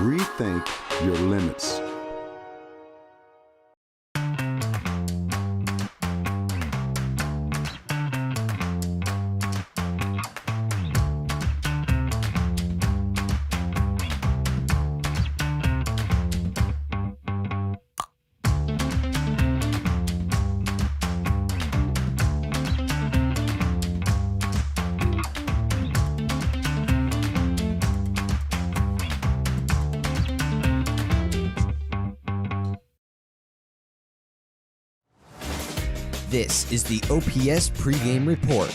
Rethink your limits. This is the OPS pregame report.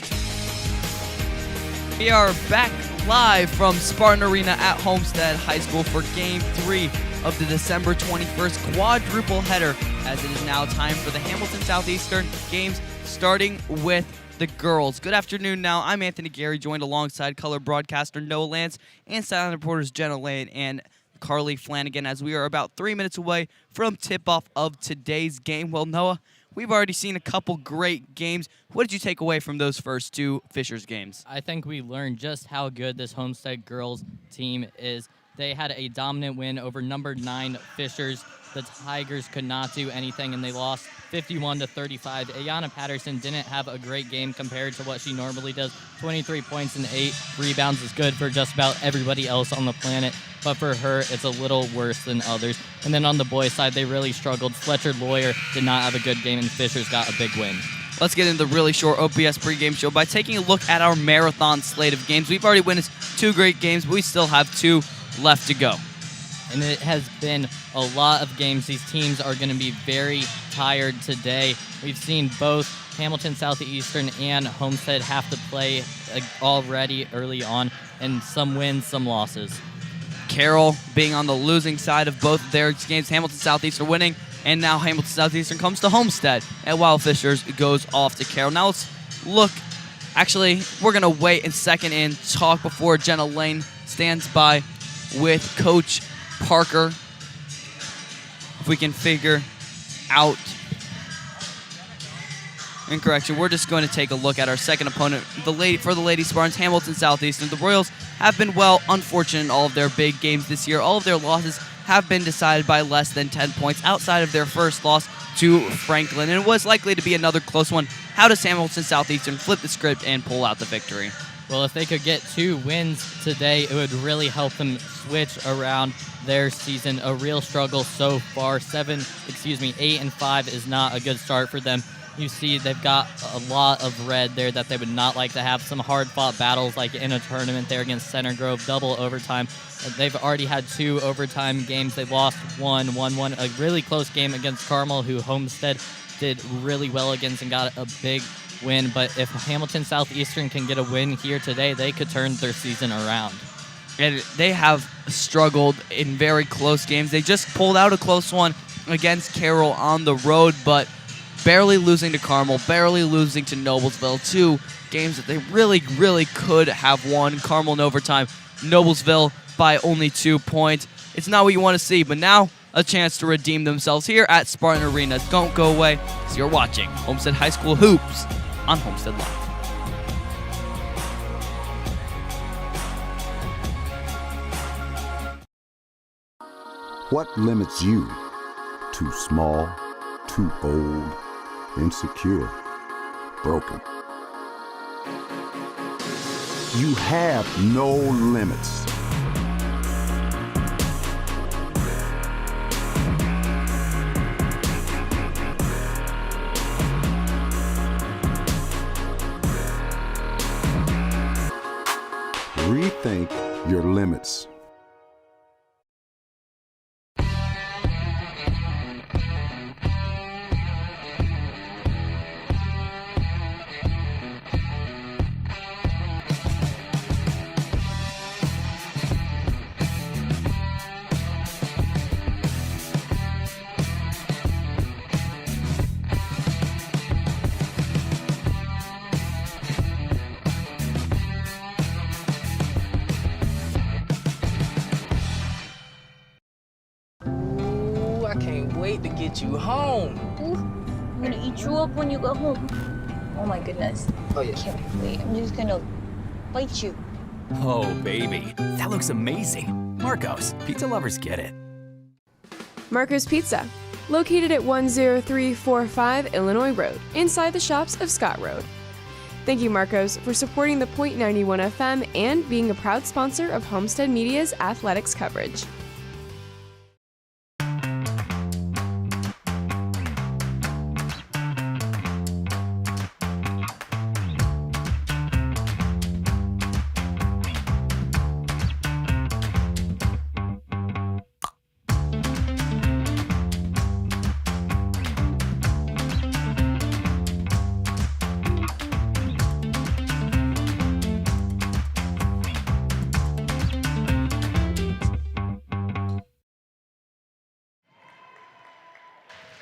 We are back live from Spartan Arena at Homestead High School for Game 3 of the December 21st quadruple header, as it is now time for the Hamilton Southeastern games, starting with the girls. Good afternoon now. I'm Anthony Gery, joined alongside color broadcaster Noah Lancz and sideline reporters Jenna and Carly Flanagan, as we are about 3 minutes away from tip-off of today's game. Well, Noah, we've already seen a couple great games. What did you take away from those first two Fishers games? I think we learned just how good this Homestead girls team is. They had a dominant win over number 9 Fishers. The Tigers could not do anything, and they lost 51-35. Ayana Patterson didn't have a great game compared to what she normally does. 23 points and 8 rebounds is good for just about everybody else on the planet, but for her, it's a little worse than others. And then on the boys' side, they really struggled. Fletcher Lawyer did not have a good game, and Fishers got a big win. Let's get into the really short OPS pregame show by taking a look at our marathon slate of games. We've already witnessed 2 great games, but we still have 2 left to go. And it has been a lot of games. These teams are going to be very tired today. We've seen both Hamilton Southeastern and Homestead have to play already early on, and some wins, some losses. Carroll being on the losing side of both of their games. Hamilton Southeastern winning, and now Hamilton Southeastern comes to Homestead, and Wild Fishers goes off to Carroll. Now let's look. Actually, we're going to wait a second and talk before Jenna Lane stands by with Coach Parker, if we can figure out. Incorrection. We're just going to take a look at our second opponent, for the Lady Spartans, Hamilton Southeastern. The Royals have been, unfortunate in all of their big games this year. All of their losses have been decided by less than 10 points outside of their first loss to Franklin, and it was likely to be another close one. How does Hamilton Southeastern flip the script and pull out the victory? Well, if they could get 2 wins today, it would really help them switch around their season. A real struggle so far. 8-5 is not a good start for them. You see they've got a lot of red there that they would not like to have. Some hard-fought battles like in a tournament there against Center Grove, double overtime. They've already had 2 overtime games. They lost 1-1, a really close game against Carmel, who Homestead did really well against and got a big win. But if Hamilton Southeastern can get a win here today, they could turn their season around. And they have struggled in very close games. They just pulled out a close one against Carroll on the road, but barely losing to Carmel, barely losing to Noblesville. 2 games that they really, really could have won. Carmel in overtime, Noblesville by only 2 points. It's not what you want to see, but now a chance to redeem themselves here at Spartan Arena. Don't go away, because you're watching Homestead High School Hoops on Homestead Live. What limits you? Too small, too old, insecure, broken. You have no limits. Rethink your limits. I can't wait to get you home. Ooh, I'm gonna eat you up when you go home. Oh my goodness. Oh yeah. I can't wait. I'm just gonna bite you. Oh, baby, that looks amazing. Marco's, pizza lovers get it. Marco's Pizza, located at 10345 Illinois Road, inside the shops of Scott Road. Thank you, Marco's, for supporting the .91 FM and being a proud sponsor of Homestead Media's athletics coverage.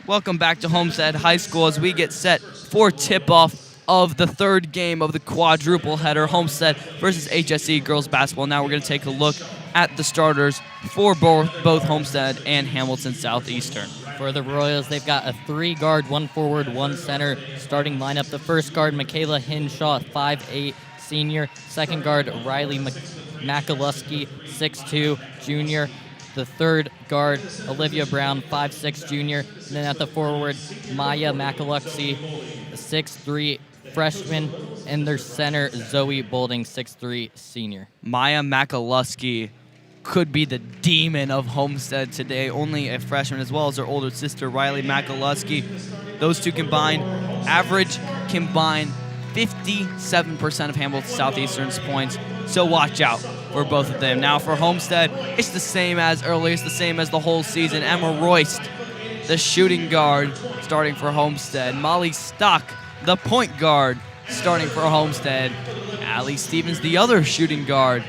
Welcome back to Homestead High School as we get set for tip-off of the third game of the quadruple header, Homestead versus HSE girls basketball. Now we're going to take a look at the starters for both Homestead and Hamilton Southeastern. For the Royals, they've got a 3-guard, 1 forward, 1 center starting lineup. The first guard, Michaela Hinshaw, 5'8", senior. Second guard, Riley Makaluski, 6'2", junior. The third guard, Olivia Brown, 5'6", junior. And then at the forward, Maya Makaluxi, 6'3", freshman. And their center, Zoe Bolding, 6'3", senior. Maya Makaluski could be the demon of Homestead today, only a freshman, as well as her older sister, Riley Makaluski. Those two combined, average combined 57% of Hamilton Southeastern's points, so watch out for both of them. Now for Homestead, it's the same as earlier, it's the same as the whole season. Emma Royst, the shooting guard, starting for Homestead. Molly Stock, the point guard, starting for Homestead. Allie Stevens, the other shooting guard,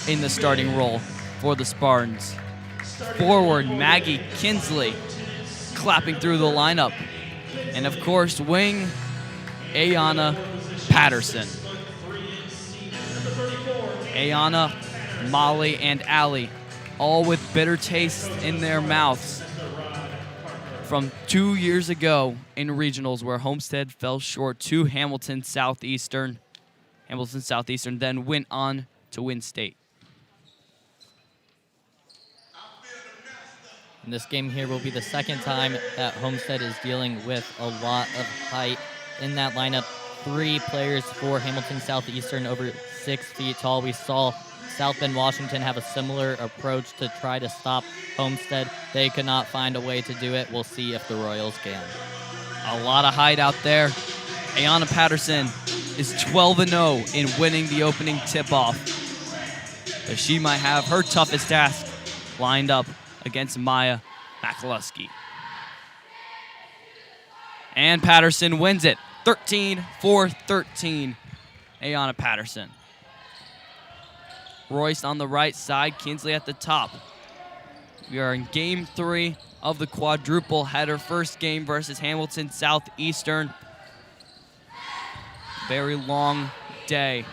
in the starting role for the Spartans. Forward, Maggie Kinsley, clapping through the lineup. And of course, wing, Ayana Patterson. Ayana, Molly, and Allie, all with bitter taste in their mouths from 2 years ago in regionals where Homestead fell short to Hamilton Southeastern. Hamilton Southeastern then went on to win state. And this game here will be the second time that Homestead is dealing with a lot of height in that lineup. 3 players for Hamilton Southeastern over 6 feet tall. We saw South Bend, Washington have a similar approach to try to stop Homestead. They could not find a way to do it. We'll see if the Royals can. A lot of height out there. Ayana Patterson is 12-0 in winning the opening tip-off. But she might have her toughest task lined up against Maya Makaluski. And Patterson wins it. 13-13, Ayana Patterson. Royce on the right side, Kinsley at the top. We are in game 3 of the quadruple header. First game versus Hamilton Southeastern. Very long day.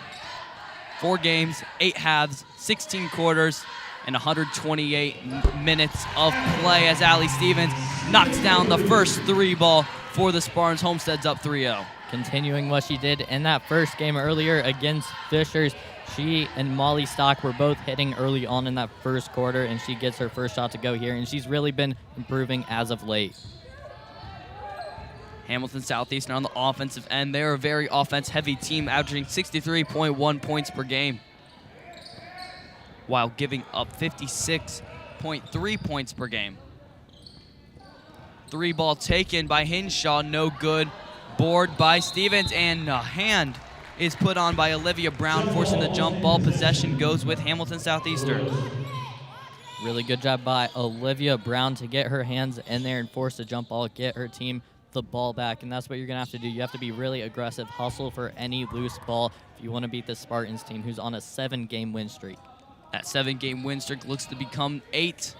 4 games, 8 halves, 16 quarters, and 128 minutes of play as Allie Stevens knocks down the first 3 ball for the Spartans. Homestead's up 3-0. Continuing what she did in that first game earlier against Fishers, she and Molly Stock were both hitting early on in that first quarter, and she gets her first shot to go here, and she's really been improving as of late. Hamilton Southeastern on the offensive end. They're a very offense-heavy team, averaging 63.1 points per game, while giving up 56.3 points per game. 3 ball taken by Hinshaw, no good. Board by Stevens, and a hand is put on by Olivia Brown, forcing the jump ball. Possession goes with Hamilton Southeastern. Really good job by Olivia Brown to get her hands in there and force the jump ball, get her team the ball back, and that's what you're going to have to do. You have to be really aggressive, hustle for any loose ball if you want to beat the Spartans team, who's on a 7-game win streak. That 7-game win streak looks to become 8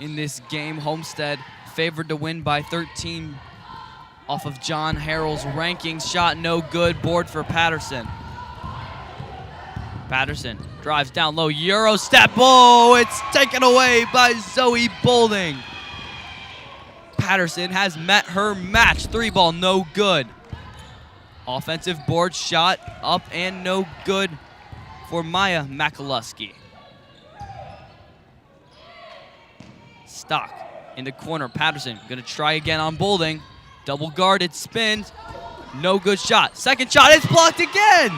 in this game. Homestead favored to win by 13 off of John Harrell's rankings. Shot no good. Board for Patterson. Patterson drives down low. Euro step. Oh, it's taken away by Zoe Bolding. Patterson has met her match. 3 ball, no good. Offensive board shot up and no good for Maya Makaluski. Stock in the corner. Patterson gonna try again on Boulding. Double guarded, spins. No good shot. Second shot, it's blocked again.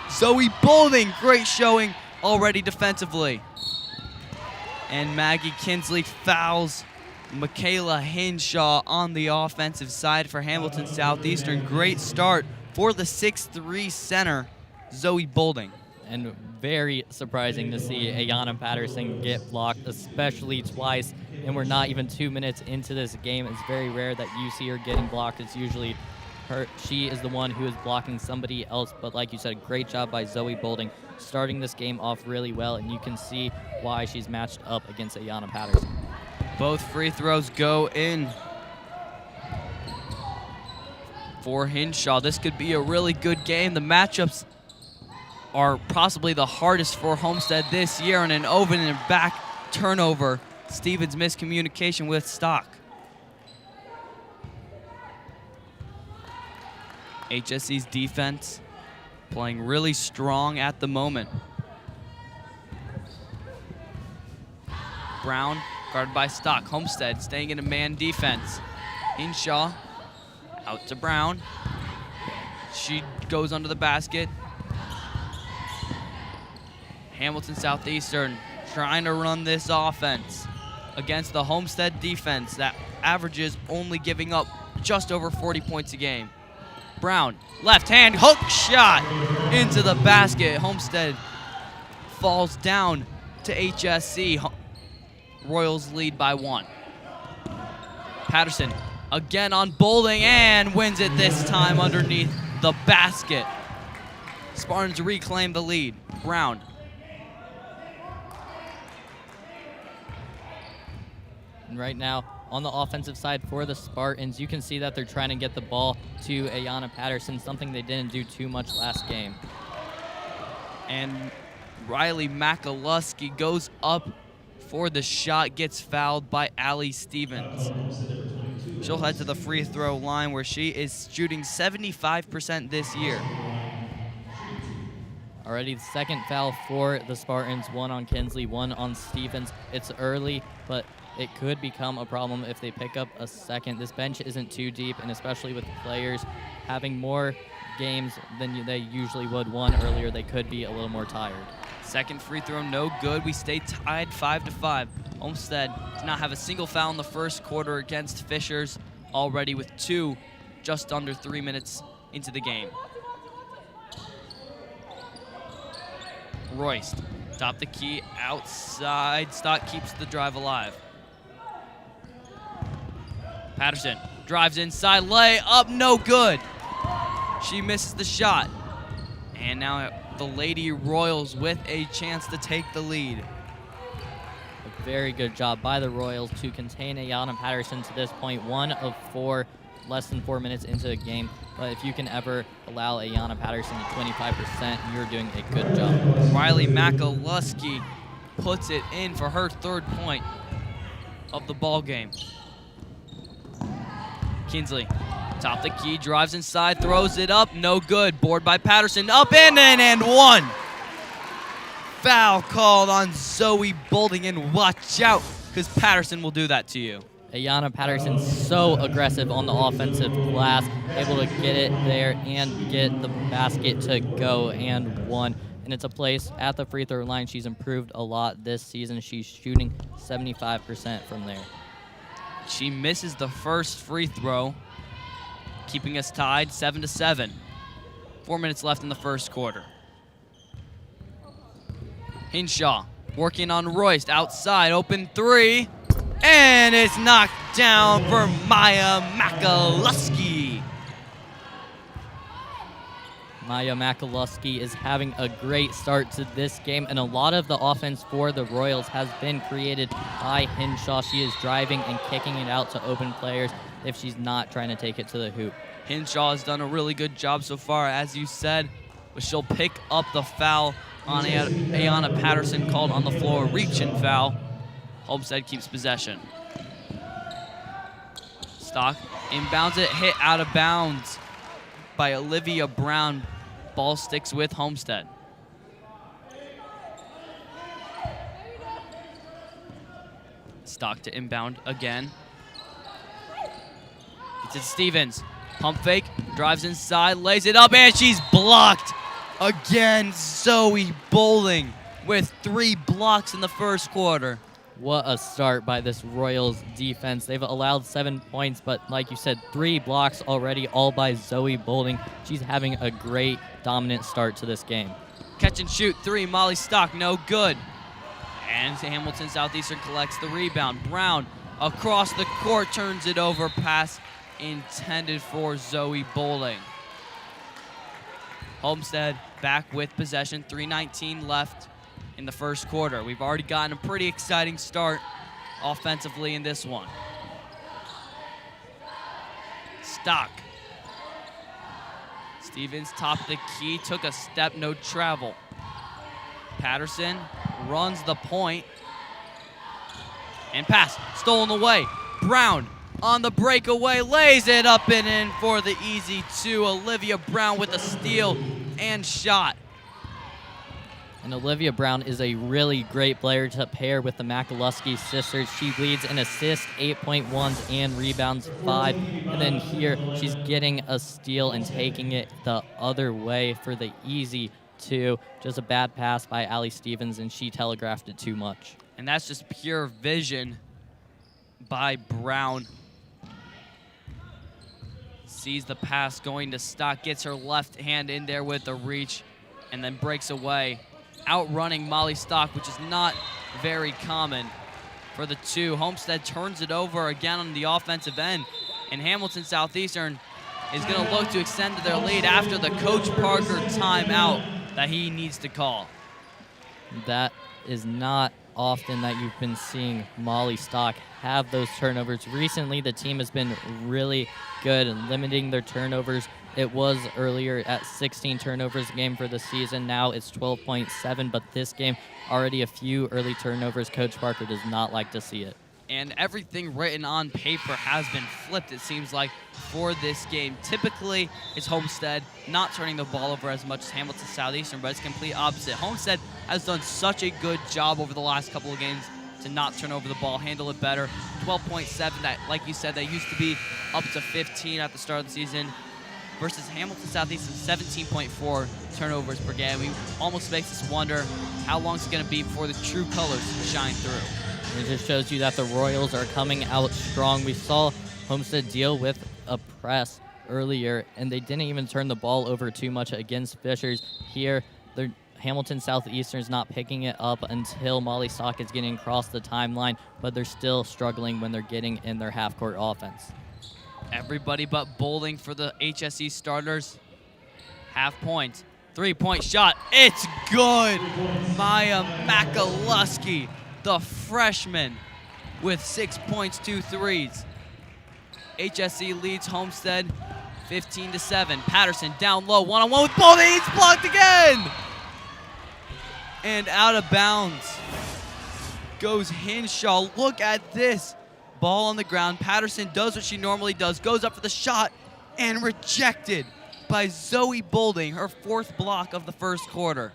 Zoe Boulding, great showing already defensively. And Maggie Kinsley fouls Michaela Hinshaw on the offensive side for Hamilton Southeastern. Great start for the 6'3" center, Zoe Boulding. And very surprising to see Ayana Patterson get blocked, especially twice. And we're not even 2 minutes into this game. It's very rare that you see her getting blocked. It's usually her. She is the one who is blocking somebody else. But like you said, great job by Zoe Boulding, starting this game off really well. And you can see why she's matched up against Ayana Patterson. Both free throws go in for Hinshaw. This could be a really good game. The matchups are possibly the hardest for Homestead this year, and an over and back turnover. Stevens miscommunication with Stock. HSC's defense playing really strong at the moment. Brown guarded by Stock. Homestead staying in a man defense. Hinshaw out to Brown. She goes under the basket. Hamilton Southeastern trying to run this offense against the Homestead defense that averages only giving up just over 40 points a game. Brown, left hand hook shot into the basket. Homestead falls down to HSC. Royals lead by 1. Patterson again on Boulding and wins it this time underneath the basket. Spartans reclaim the lead. Brown. And right now, on the offensive side for the Spartans, you can see that they're trying to get the ball to Ayana Patterson, something they didn't do too much last game. And Riley Makaluski goes up for the shot, gets fouled by Allie Stevens. She'll head to the free throw line where she is shooting 75% this year. Already the second foul for the Spartans, 1 on Kinsley, 1 on Stevens. It's early, but it could become a problem if they pick up a second. This bench isn't too deep, and especially with the players having more games than they usually would one earlier, they could be a little more tired. Second free throw, no good. We stay tied 5-5. Homestead does not have a single foul in the first quarter against Fishers, already with 2 just under 3 minutes into the game. Royce, top the key, outside. Stock keeps the drive alive. Patterson drives inside, lay up, no good. She misses the shot. And now the Lady Royals with a chance to take the lead. A very good job by the Royals to contain Ayana Patterson to this point. 1 of 4, less than 4 minutes into the game. But if you can ever allow Ayana Patterson to 25%, you're doing a good job. Riley Makaluski puts it in for her 3rd point of the ball game. Kinsley, top the key, drives inside, throws it up, no good. Board by Patterson, up and 1. Foul called on Zoe Boulding, and watch out, because Patterson will do that to you. Ayana Patterson so aggressive on the offensive glass, able to get it there and get the basket to go and 1. And it's a place at the free throw line. She's improved a lot this season. She's shooting 75% from there. She misses the first free throw, keeping us tied 7-7. 4 minutes left in the first quarter. Hinshaw working on Royce, outside, open 3, and it's knocked down for Maya Makaluski. Maya Makaluski is having a great start to this game, and a lot of the offense for the Royals has been created by Hinshaw. She is driving and kicking it out to open players if she's not trying to take it to the hoop. Hinshaw has done a really good job so far, as you said, but she'll pick up the foul on Ayana Patterson, called on the floor, reach-in foul. Homestead keeps possession. Stock inbounds it, hit out of bounds by Olivia Brown. Ball sticks with Homestead. Stock to inbound again. Gets it Stevens. Pump fake, drives inside, lays it up, and she's blocked. Again, Zoe Bowling with 3 blocks in the first quarter. What a start by this Royals defense. They've allowed 7 points, but like you said, 3 blocks already, all by Zoe Bowling. She's having a great, dominant start to this game. Catch and shoot 3, Molly Stock, no good. And Hamilton Southeastern collects the rebound. Brown across the court, turns it over, pass intended for Zoe Bowling. Homestead back with possession, 3:19 left in the first quarter. We've already gotten a pretty exciting start offensively in this one. Stock. Stevens top of the key, took a step, no travel. Patterson runs the point. And pass, stolen away. Brown on the breakaway, lays it up and in for the easy 2. Olivia Brown with a steal and shot. And Olivia Brown is a really great player to pair with the Makaluski sisters. She leads in assists, 8.1s, and rebounds, 5. And then here, she's getting a steal and taking it the other way for the easy 2. Just a bad pass by Allie Stevens, and she telegraphed it too much. And that's just pure vision by Brown. Sees the pass going to Stock, gets her left hand in there with the reach, and then breaks away. Outrunning Molly Stock, which is not very common for the 2. Homestead turns it over again on the offensive end, and Hamilton Southeastern is going to look to extend to their lead after the Coach Parker timeout that he needs to call. That is not often that you've been seeing Molly Stock have those turnovers. Recently, the team has been really good in limiting their turnovers. It was earlier at 16 turnovers a game for the season. Now it's 12.7, but this game, already a few early turnovers. Coach Parker does not like to see it. And everything written on paper has been flipped, it seems like, for this game. Typically, it's Homestead not turning the ball over as much as Hamilton Southeastern, but it's complete opposite. Homestead has done such a good job over the last couple of games to not turn over the ball, handle it better. 12.7, that, like you said, that used to be up to 15 at the start of the season, versus Hamilton Southeastern 17.4 turnovers per game. It almost makes us wonder how long it's going to be before the true colors shine through. It just shows you that the Royals are coming out strong. We saw Homestead deal with a press earlier, and they didn't even turn the ball over too much against Fishers. Here, Hamilton Southeastern is not picking it up until Molly Stock is getting across the timeline, but they're still struggling when they're getting in their half-court offense. Everybody but Bowling for the HSE starters. Half point. 3-point shot. It's good. Maya Makaluski, the freshman, with 6 points, 2 threes. HSE leads Homestead 15-7. Patterson down low, one-on-one with Bowling. He's blocked again. And out of bounds goes Hinshaw. Look at this. Ball on the ground. Patterson does what she normally does, goes up for the shot, and rejected by Zoe Bowling, her 4th block of the first quarter.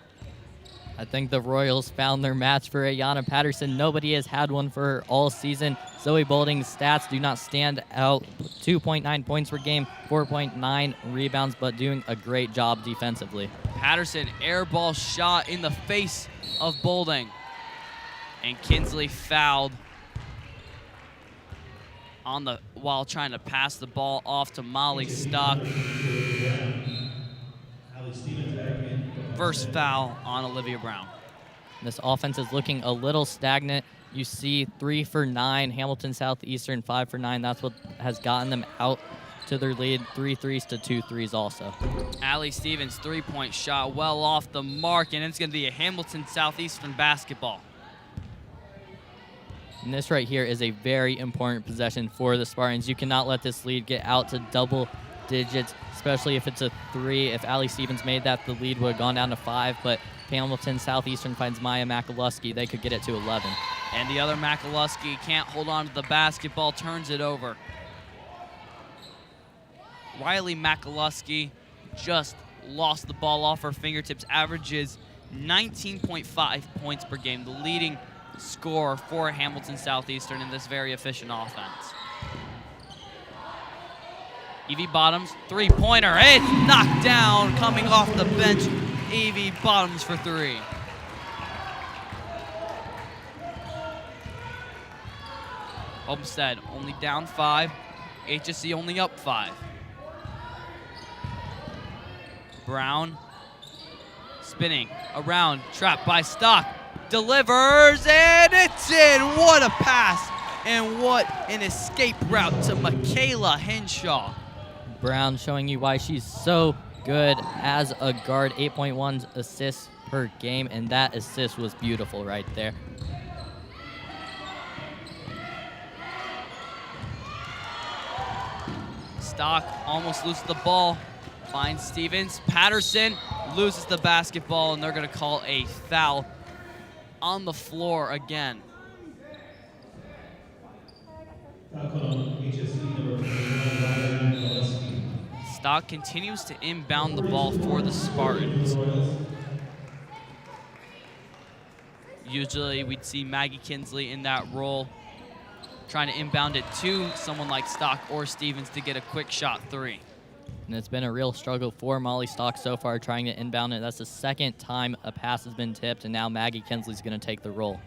I think the Royals found their match for Ayanna Patterson. Nobody has had one for her all season. Zoe Bowling's stats do not stand out. 2.9 points per game, 4.9 rebounds, but doing a great job defensively. Patterson, air ball shot in the face of Bowling. And Kinsley fouled while trying to pass the ball off to Molly Stock. First foul on Olivia Brown. This offense is looking a little stagnant. You see 3 for 9, Hamilton Southeastern 5 for 9. That's what has gotten them out to their lead. 3 threes to 2 threes also. Allie Stevens' 3-point shot well off the mark, and it's going to be a Hamilton Southeastern basketball. And this right here is a very important possession for the Spartans. You cannot let this lead get out to double digits, especially if it's a 3. If Allie Stevens made that, the lead would have gone down to 5, but Hamilton Southeastern finds Maya Makaluski. They could get it to 11. And the other Makaluski can't hold on to the basketball, turns it over. Riley Makaluski just lost the ball off her fingertips, averages 19.5 points per game, the leading score for Hamilton Southeastern in this very efficient offense. Evie Bottoms, three-pointer. It's knocked down coming off the bench. Evie Bottoms for three. Homestead only down 5. HSC only up 5. Brown spinning around, trapped by Stock. Delivers, and it's in. What a pass, and what an escape route to Michaela Henshaw. Brown showing you why she's so good as a guard. 8.1 assists per game, and that assist was beautiful right there. Stock almost loses the ball. Finds Stevens. Patterson loses the basketball, and they're going to call a foul on the floor again. Stock continues to inbound the ball for the Spartans. Usually we'd see Maggie Kinsley in that role, trying to inbound it to someone like Stock or Stevens to get a quick shot three. And it's been a real struggle for Molly Stock so far trying to inbound it. That's the second time a pass has been tipped, and now Maggie Kinsley's going to take the role.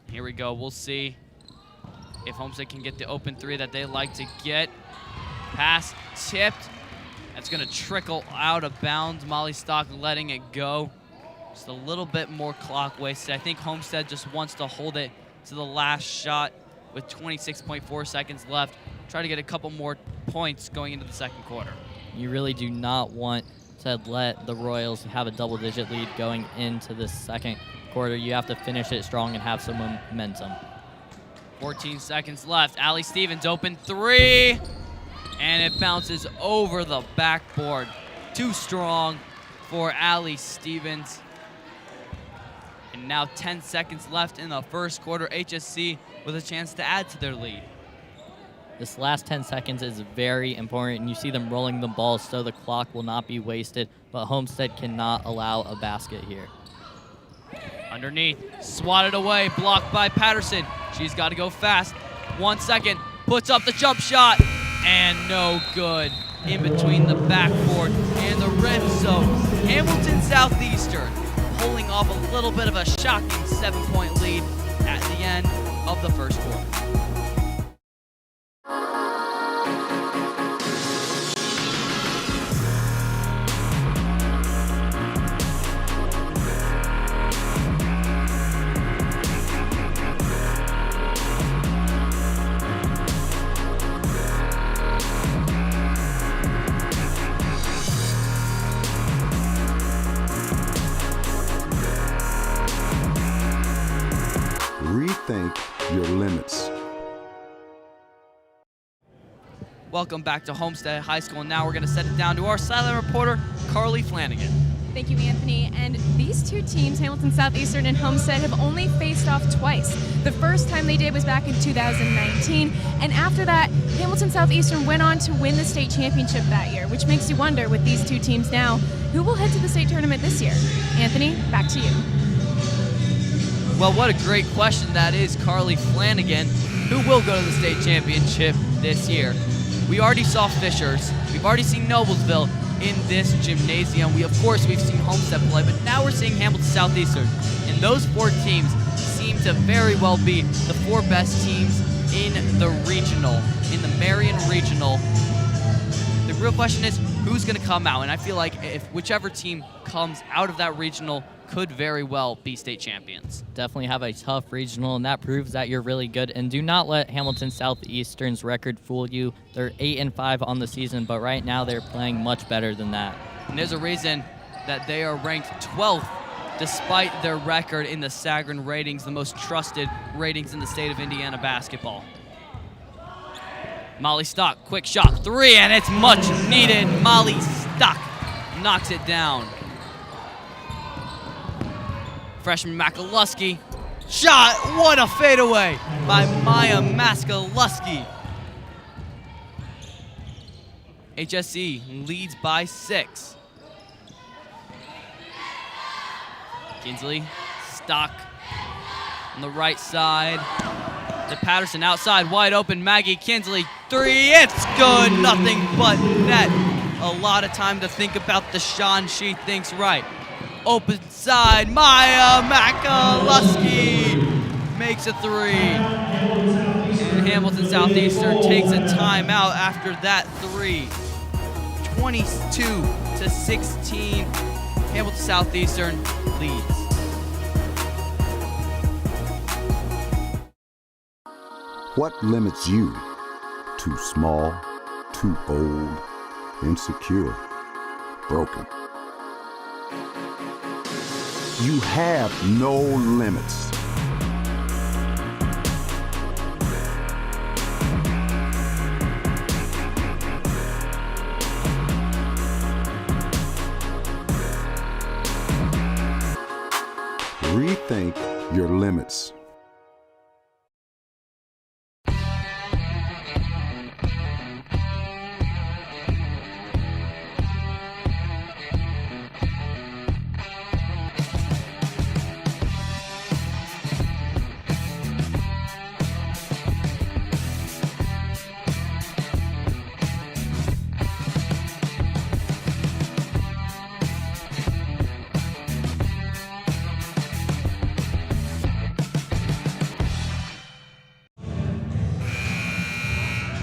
Here we go. We'll see if Homestead can get the open three that they like to get. Pass tipped. That's going to trickle out of bounds. Molly Stock letting it go. Just a little bit more clock wasted. I think Homestead just wants to hold it to the last shot with 26.4 seconds left. Try to get a couple more points going into the second quarter. You really do not want to let the Royals have a double-digit lead going into the second quarter. You have to finish it strong and have some momentum. 14 seconds left. Allie Stevens open three, and it bounces over the backboard. Too strong for Allie Stevens. And now 10 seconds left in the first quarter. HSC with a chance to add to their lead. This last 10 seconds is very important, and you see them rolling the ball so the clock will not be wasted, but Homestead cannot allow a basket here. Underneath, swatted away, blocked by Patterson. She's got to go fast. 1 second, puts up the jump shot, and no good. In between the backboard and the red zone. Hamilton Southeastern pulling off a little bit of a shocking 7-point lead at the end of the first quarter. Rethink your limits. Welcome back to Homestead High School. Now we're going to send it down to our sideline reporter, Carly Flanagan. Thank you, Anthony. And these two teams, Hamilton Southeastern and Homestead, have only faced off twice. The first time they did was back in 2019, and after that, Hamilton Southeastern went on to win the state championship that year, which makes you wonder, with these two teams now, who will head to the state tournament this year? Anthony, back to you. Well, what a great question that is, Carly Flanagan. Who will go to the state championship this year? We already saw Fishers. We've already seen Noblesville in this gymnasium. We've seen Homestead play, but now we're seeing Hamilton Southeastern. And those four teams seem to very well be the four best teams in the regional, in the Marion Regional. The real question is, who's going to come out? And I feel like if whichever team comes out of that regional could very well be state champions. Definitely have a tough regional, and that proves that you're really good. And do not let Hamilton Southeastern's record fool you. They're 8-5 on the season, but right now they're playing much better than that. And there's a reason that they are ranked 12th despite their record in the Sagarin ratings, the most trusted ratings in the state of Indiana basketball. Molly Stock, quick shot, three, and it's much needed. Molly Stock knocks it down. Freshman Makaluski, shot, what a fadeaway by Maya Maskaluski. HSC leads by 6. Kinsley, Stock, On the right side to Patterson, outside, wide open, Maggie Kinsley, three, it's good, nothing but net. A lot of time to think about the shot, she thinks right. Open side, Maya Makaluski makes a three. And Hamilton Southeastern takes a timeout after that three. 22-16, Hamilton Southeastern leads. What limits you? Too small, too old, insecure, broken. You have no limits. Rethink your limits.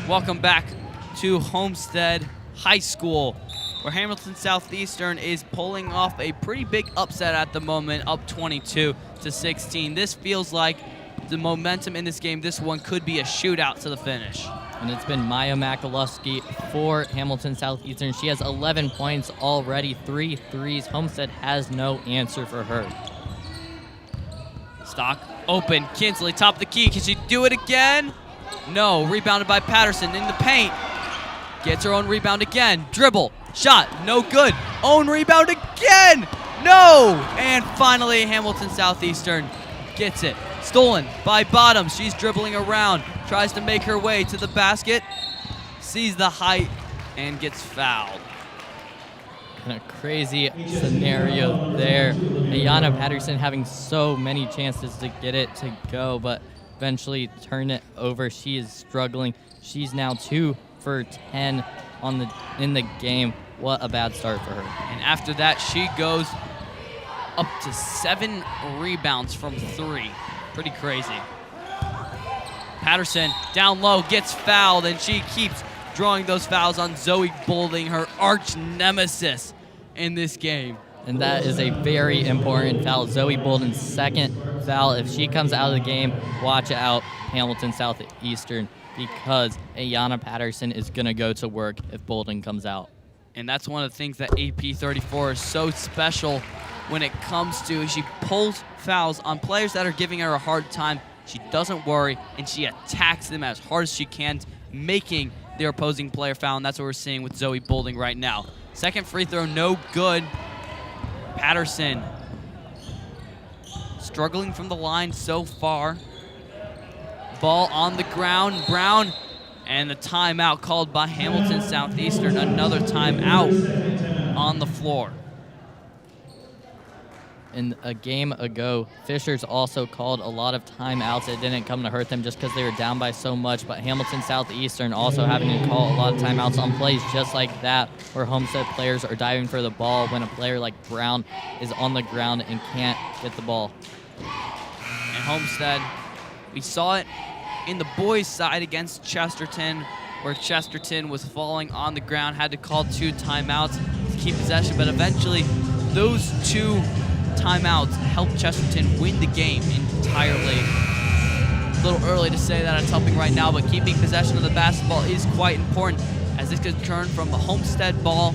Welcome back to Homestead High School, where Hamilton Southeastern is pulling off a pretty big upset at the moment, up 22-16. This feels like the momentum in this game. This one could be a shootout to the finish. And it's been Maya Makaluski for Hamilton Southeastern. She has 11 points already, 3 threes. Homestead has no answer for her. Stock open, Kinsley, top of the key. Can she do it again? No, rebounded by Patterson in the paint. Gets her own rebound again. Dribble, shot, no good. Own rebound again, no! And finally, Hamilton Southeastern gets it. Stolen by Bottoms. She's dribbling around, tries to make her way to the basket, sees the height, and gets fouled. And a crazy scenario there. Ayana Patterson having so many chances to get it to go, but eventually turn it over. She is struggling. She's now 2 for 10 in the game. What a bad start for her. And after that, she goes up to 7 rebounds from 3. Pretty crazy. Patterson down low, gets fouled, and she keeps drawing those fouls on Zoe Boulding, her arch nemesis in this game. And that is a very important foul. Zoe Bolden's second foul. If she comes out of the game, watch out, Hamilton Southeastern, because Ayana Patterson is going to go to work if Bolden comes out. And that's one of the things that AP 34 is so special when it comes to. She pulls fouls on players that are giving her a hard time. She doesn't worry, and she attacks them as hard as she can, making their opposing player foul, and that's what we're seeing with Zoe Boulding right now. Second free throw, no good. Patterson struggling from the line so far. Ball on the ground, Brown, and the timeout called by Hamilton Southeastern. Another timeout on the floor. In a game ago, Fishers also called a lot of timeouts. It didn't come to hurt them just because they were down by so much, but Hamilton Southeastern also having to call a lot of timeouts on plays just like that, where Homestead players are diving for the ball when a player like Brown is on the ground and can't get the ball. And Homestead, we saw it in the boys' side against Chesterton, where Chesterton was falling on the ground, had to call 2 timeouts to keep possession, but eventually those 2 timeouts helped Chesterton win the game entirely. A little early to say that it's helping right now, but keeping possession of the basketball is quite important, as this could turn from the Homestead ball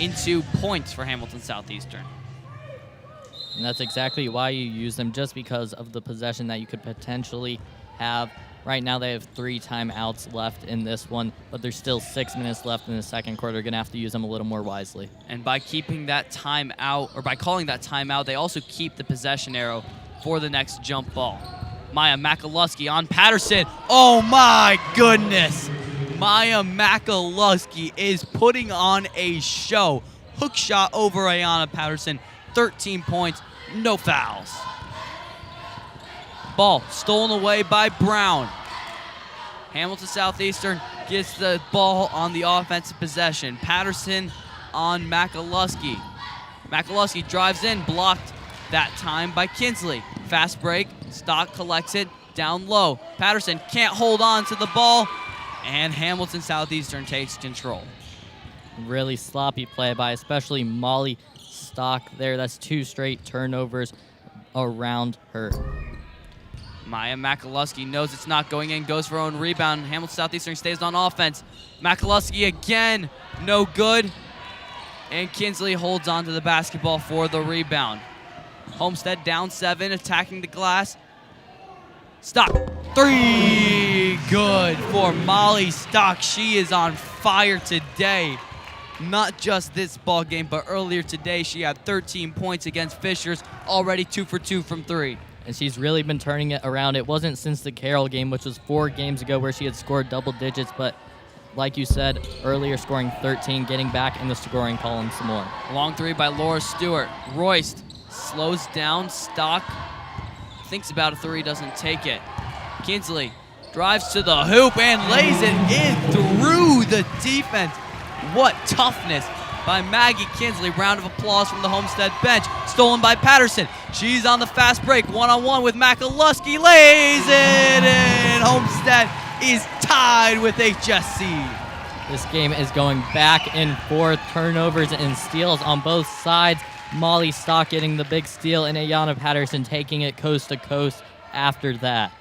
into points for Hamilton Southeastern. And that's exactly why you use them, just because of the possession that you could potentially have. Right now they have 3 timeouts left in this one, but there's still 6 minutes left in the second quarter. Going to have to use them a little more wisely. And by keeping that timeout, or by calling that timeout, they also keep the possession arrow for the next jump ball. Maya Makaluski on Patterson. Oh my goodness! Maya Makaluski is putting on a show. Hook shot over Ayana Patterson, 13 points, no fouls. Ball stolen away by Brown. Hamilton Southeastern gets the ball on the offensive possession. Patterson on Makaluski. Makaluski drives in, blocked that time by Kinsley. Fast break, Stock collects it down low. Patterson can't hold on to the ball, and Hamilton Southeastern takes control. Really sloppy play by especially Molly Stock there. That's 2 straight turnovers around her. Maya Makaluski knows it's not going in, goes for her own rebound. Hamilton Southeastern stays on offense. Makaluski again, no good. And Kinsley holds on to the basketball for the rebound. Homestead down 7, attacking the glass. Stock, 3, good for Molly Stock. She is on fire today. Not just this ball game, but earlier today she had 13 points against Fishers, already 2 for 2 from 3. And she's really been turning it around. It wasn't since the Carroll game, which was 4 games ago, where she had scored double digits, but like you said earlier, scoring 13, getting back in the scoring column some more. Long 3 by Laura Stewart. Royst slows down. Stock thinks about a 3, doesn't take it. Kinsley drives to the hoop and lays it in through the defense. What toughness by Maggie Kinsley. Round of applause from the Homestead bench. Stolen by Patterson. She's on the fast break. One-on-one with Makaluski. Lays it in. Homestead is tied with HSC. This game is going back and forth. Turnovers and steals on both sides. Molly Stock getting the big steal, and Ayanna Patterson taking it coast to coast after that.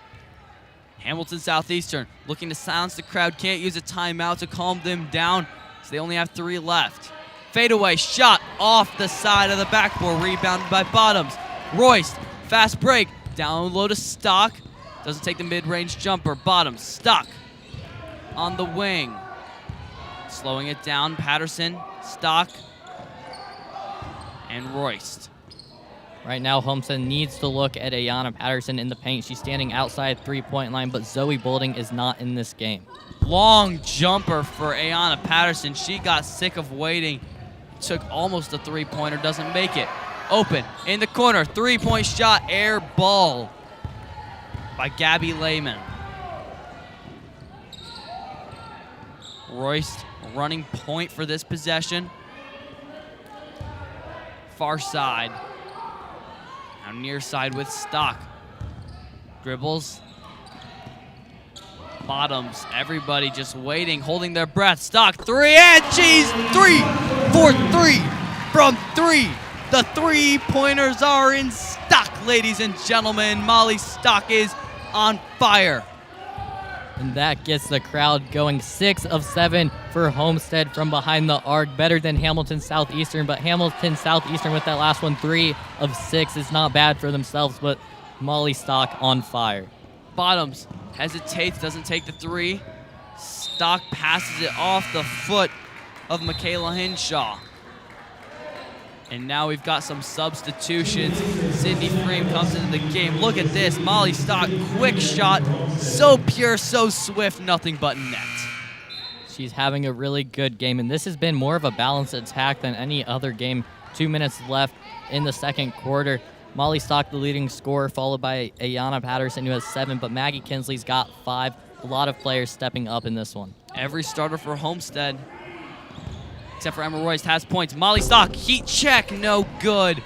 Hamilton Southeastern looking to silence the crowd. Can't use a timeout to calm them down, so they only have 3 left. Fadeaway shot off the side of the backboard, rebounded by Bottoms. Royce, fast break, down low to Stock. Doesn't take the mid-range jumper. Bottoms, Stock on the wing. Slowing it down, Patterson, Stock, and Royce. Right now, Homestead needs to look at Ayanna Patterson in the paint. She's standing outside 3-point line, but Zoe Boulding is not in this game. Long jumper for Ayanna Patterson. She got sick of waiting. Took almost a 3-pointer, doesn't make it. Open, in the corner, 3-point shot, air ball by Gabby Lehman. Royce running point for this possession. Far side. Now near side with Stock. Dribbles. Bottoms. Everybody just waiting, holding their breath. Stock 3, and she's 3 for 3 from 3. The 3-pointers are in stock, ladies and gentlemen. Molly Stock is on fire. And that gets the crowd going. 6 of 7 for Homestead from behind the arc. Better than Hamilton Southeastern, but Hamilton Southeastern with that last one, 3 of 6 is not bad for themselves, but Molly Stock on fire. Bottoms hesitates, doesn't take the 3. Stock passes it off the foot of Michaela Hinshaw. And now we've got some substitutions. Sydney Freem comes into the game. Look at this. Molly Stock, quick shot. So pure, so swift, nothing but net. She's having a really good game, and this has been more of a balanced attack than any other game. 2 minutes left in the second quarter. Molly Stock, the leading scorer, followed by Ayanna Patterson, who has 7, but Maggie Kinsley's got 5. A lot of players stepping up in this one. Every starter for Homestead, except for Emma Royce, has points. Molly Stock, heat check, no good.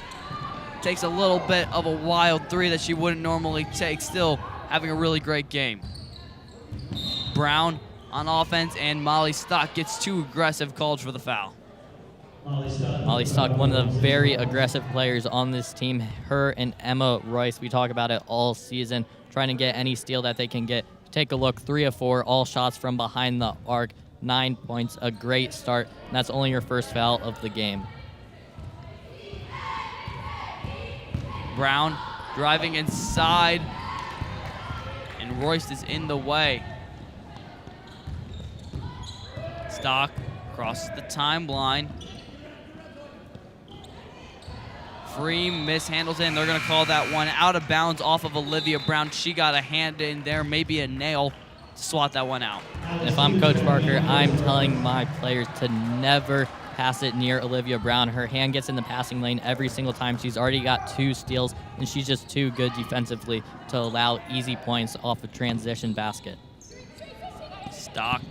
Takes a little bit of a wild 3 that she wouldn't normally take. Still having a really great game. Brown on offense, and Molly Stock gets too aggressive, called for the foul. Molly Stock, one of the very aggressive players on this team. Her and Emma Royce, we talk about it all season, trying to get any steal that they can get. Take a look, 3 of 4, all shots from behind the arc. 9 points, a great start. And that's only your first foul of the game. Brown driving inside, and Royce is in the way. Stock crosses the timeline. Freem mishandles it, and they're going to call that one out of bounds off of Olivia Brown. She got a hand in there, maybe a nail, to swat that one out. And if I'm Coach Barker, I'm telling my players to never pass it near Olivia Brown. Her hand gets in the passing lane every single time. She's already got 2 steals, and she's just too good defensively to allow easy points off a transition basket. Stock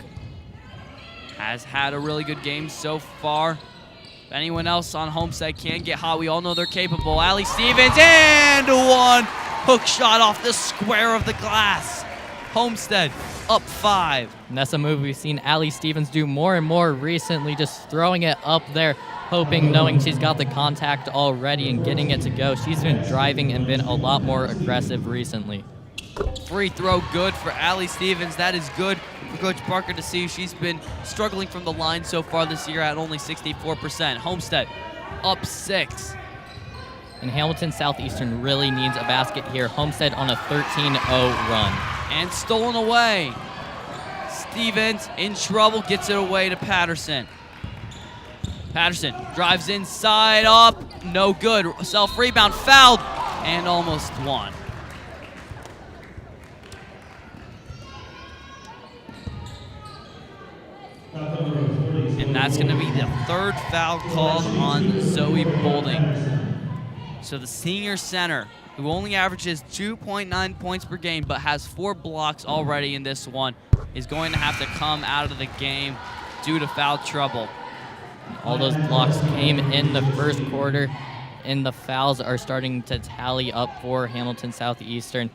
has had a really good game so far. If anyone else on Homestead can get hot, we all know they're capable. Allie Stevens, and one hook shot off the square of the glass. Homestead up 5. And that's a move we've seen Allie Stevens do more and more recently, just throwing it up there, hoping, knowing she's got the contact already and getting it to go. She's been driving and been a lot more aggressive recently. Free throw good for Allie Stevens. That is good for Coach Parker to see. She's been struggling from the line so far this year at only 64%. Homestead up 6. And Hamilton Southeastern really needs a basket here. Homestead on a 13-0 run. And stolen away. Stevens in trouble, gets it away to Patterson. Patterson drives inside, up, no good. Self-rebound, fouled, and almost won. And that's going to be the 3rd foul called on Zoe Bolding. So the senior center, who only averages 2.9 points per game but has 4 blocks already in this one, is going to have to come out of the game due to foul trouble. All those blocks came in the first quarter, and the fouls are starting to tally up for Hamilton Southeastern.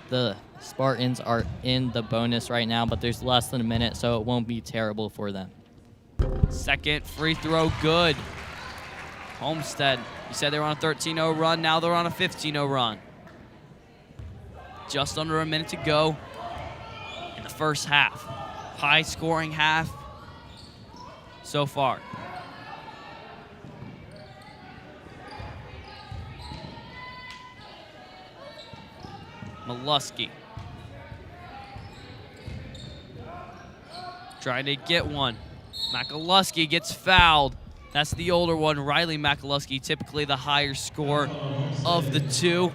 The Spartans are in the bonus right now, but there's less than a minute, so it won't be terrible for them. Second free throw good. Homestead, you said they were on a 13-0 run. Now they're on a 15-0 run. Just under a minute to go in the first half. High-scoring half so far. Mollusky trying to get one. Makaluski gets fouled. That's the older one, Riley Makaluski, typically the higher scorer of the 2.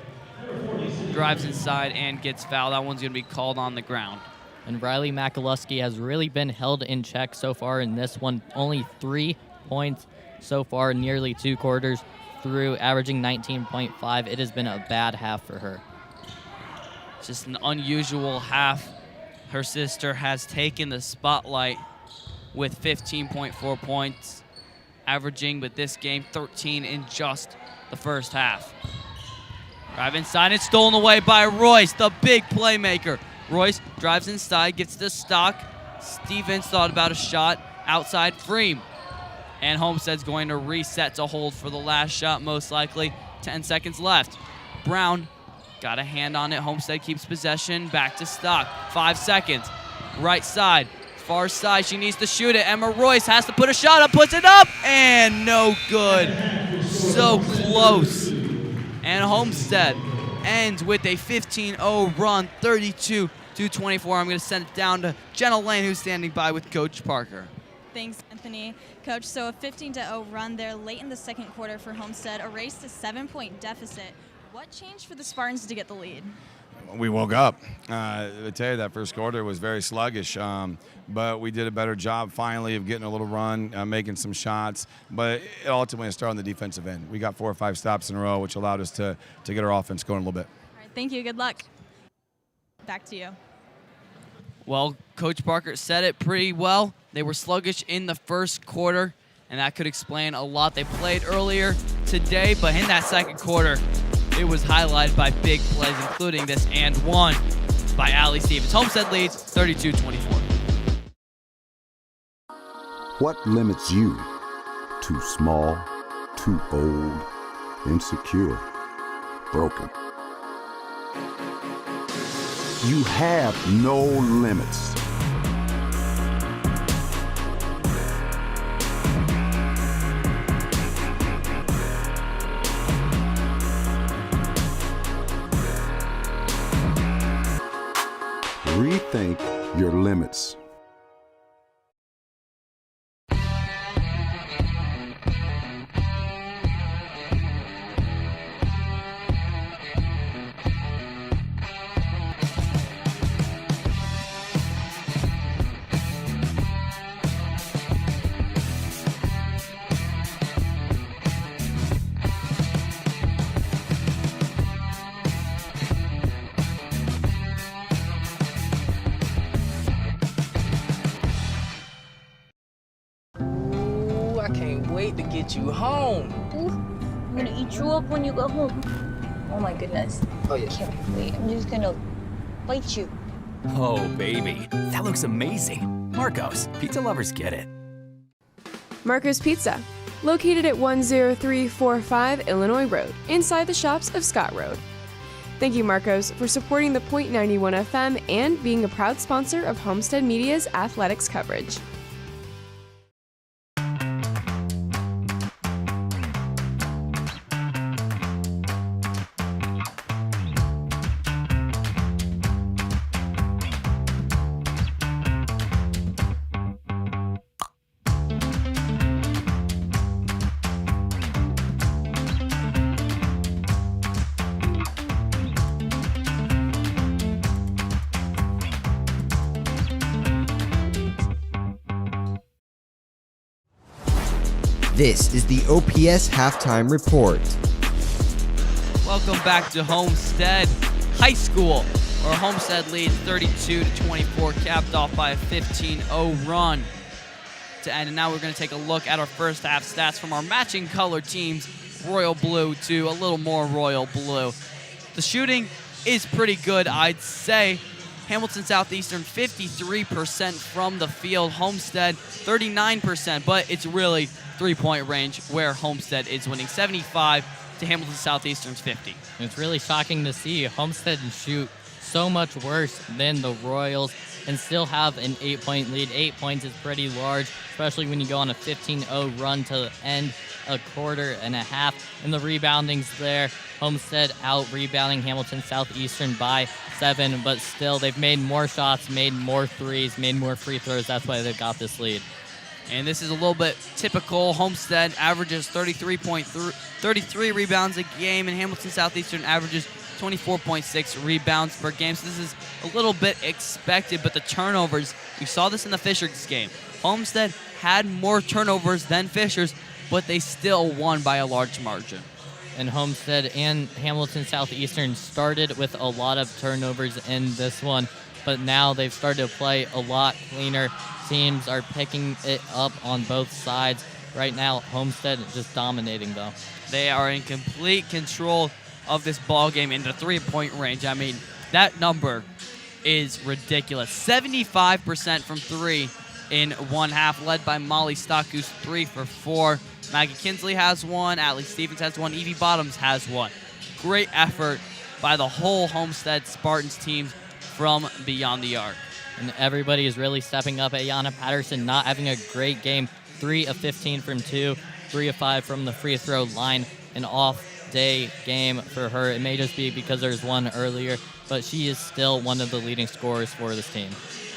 Drives inside and gets fouled. That one's going to be called on the ground. And Riley Makaluski has really been held in check so far in this one. Only 3 points so far, nearly 2 quarters through, averaging 19.5. It has been a bad half for her. Just an unusual half. Her sister has taken the spotlight with 15.4 points, averaging with this game 13 in just the first half. Drive inside and stolen away by Royce, the big playmaker. Royce drives inside, gets the stock. Stevens thought about a shot outside Freem. And Homestead's going to reset to hold for the last shot, most likely. 10 seconds left. Brown got a hand on it. Homestead keeps possession. Back to Stock. 5 seconds. Right side. Far side. She needs to shoot it. Emma Royce has to put a shot up. Puts it up. And no good. So close. And Homestead ends with a 15-0 run. 32-24. I'm going to send it down to Jenna Lane, who's standing by with Coach Parker. Thanks, Anthony. Coach, so a 15-0 run there late in the second quarter for Homestead, a race to 7-point deficit. What changed for the Spartans to get the lead? We woke up. I tell you, that first quarter was very sluggish, but we did a better job finally of getting a little run, making some shots, but it ultimately started on the defensive end. We got 4 or 5 stops in a row, which allowed us to get our offense going a little bit. All right, thank you. Good luck. Back to you. Well, Coach Parker said it pretty well. They were sluggish in the first quarter, and that could explain a lot. They played earlier today, but in that second quarter, it was highlighted by big plays, including this and one by Allie Stevens. Homestead leads 32-24. What limits you? Too small, too old, insecure, broken. You have no limits. Rethink your limits. wait to get you home. Ooh, I'm gonna eat you up when you go home. Oh my goodness. Oh, yeah. Can't wait. I'm just gonna bite you. Oh, baby. That looks amazing. Marcos, pizza lovers get it. Marco's Pizza, located at 10345 Illinois Road, inside the shops of Scott Road. Thank you, Marcos, for supporting the Point 91 FM and being a proud sponsor of Homestead Media's athletics coverage. This is the OPS Halftime Report. Welcome back to Homestead High School, where Homestead leads 32-24, capped off by a 15-0 run to end. And now we're going to take a look at our first half stats from our matching color teams, royal blue to a little more royal blue. The shooting is pretty good, I'd say. Hamilton Southeastern 53% from the field, Homestead 39%, but it's really three-point range where Homestead is winning 75 to Hamilton Southeastern's 50. It's really shocking to see Homestead shoot so much worse than the Royals and still have an 8-point lead. 8 points is pretty large, especially when you go on a 15-0 run to end a quarter and a half. And the rebounding's there. Homestead out-rebounding Hamilton Southeastern by 7, but still they've made more shots, made more threes, made more free throws. That's why they've got this lead. And this is a little bit typical. Homestead averages 33 rebounds a game, and Hamilton Southeastern averages 24.6 rebounds per game. So this is a little bit expected, but the turnovers, we saw this in the Fishers game. Homestead had more turnovers than Fishers, but they still won by a large margin. And Homestead and Hamilton Southeastern started with a lot of turnovers in this one, but now they've started to play a lot cleaner. Teams are picking it up on both sides. Right now, Homestead is just dominating, though. They are in complete control of this ball game in the three-point range. I mean, that number is ridiculous. 75% from three in one half, led by Molly Stock, who's 3 for 4. Maggie Kinsley has one. Atlee Stevens has one. Evie Bottoms has one. Great effort by the whole Homestead Spartans team from beyond the arc. And everybody is really stepping up. Ayanna Patterson not having a great game. 3 of 15 from 2, 3 of 5 from the free throw line. An off-day game for her. It may just be because there's one earlier, but she is still one of the leading scorers for this team.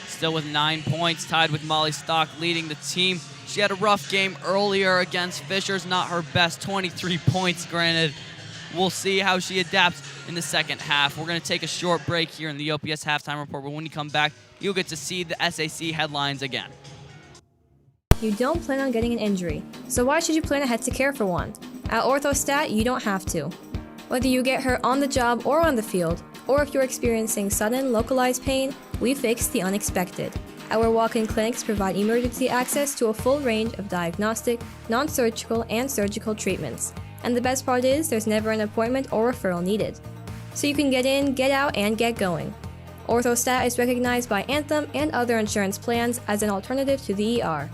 Still with 9 points, tied with Molly Stock leading the team. She had a rough game earlier against Fishers, not her best, 23 points granted. We'll see how she adapts in the second half. We're going to take a short break here in the OPS Halftime Report, but when you come back, you'll get to see the SAC headlines again. You don't plan on getting an injury, so why should you plan ahead to care for one? At OrthoStat, you don't have to. Whether you get hurt on the job or on the field, or if you're experiencing sudden, localized pain, we fix the unexpected. Our walk-in clinics provide emergency access to a full range of diagnostic, non-surgical, and surgical treatments. And the best part is, there's never an appointment or referral needed. So you can get in, get out, and get going. OrthoStat is recognized by Anthem and other insurance plans as an alternative to the ER.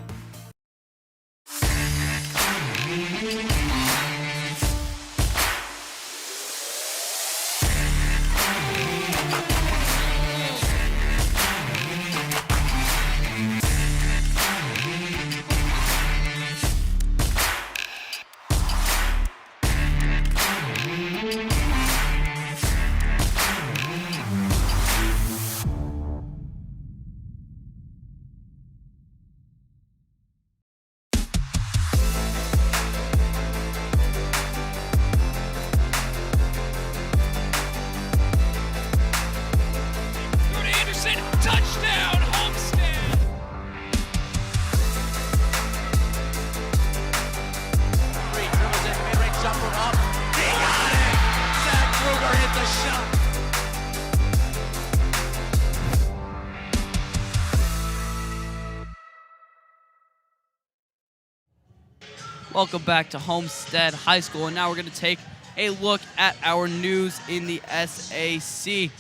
Welcome back to Homestead High School, and now we're going to take a look at our news in the SAC.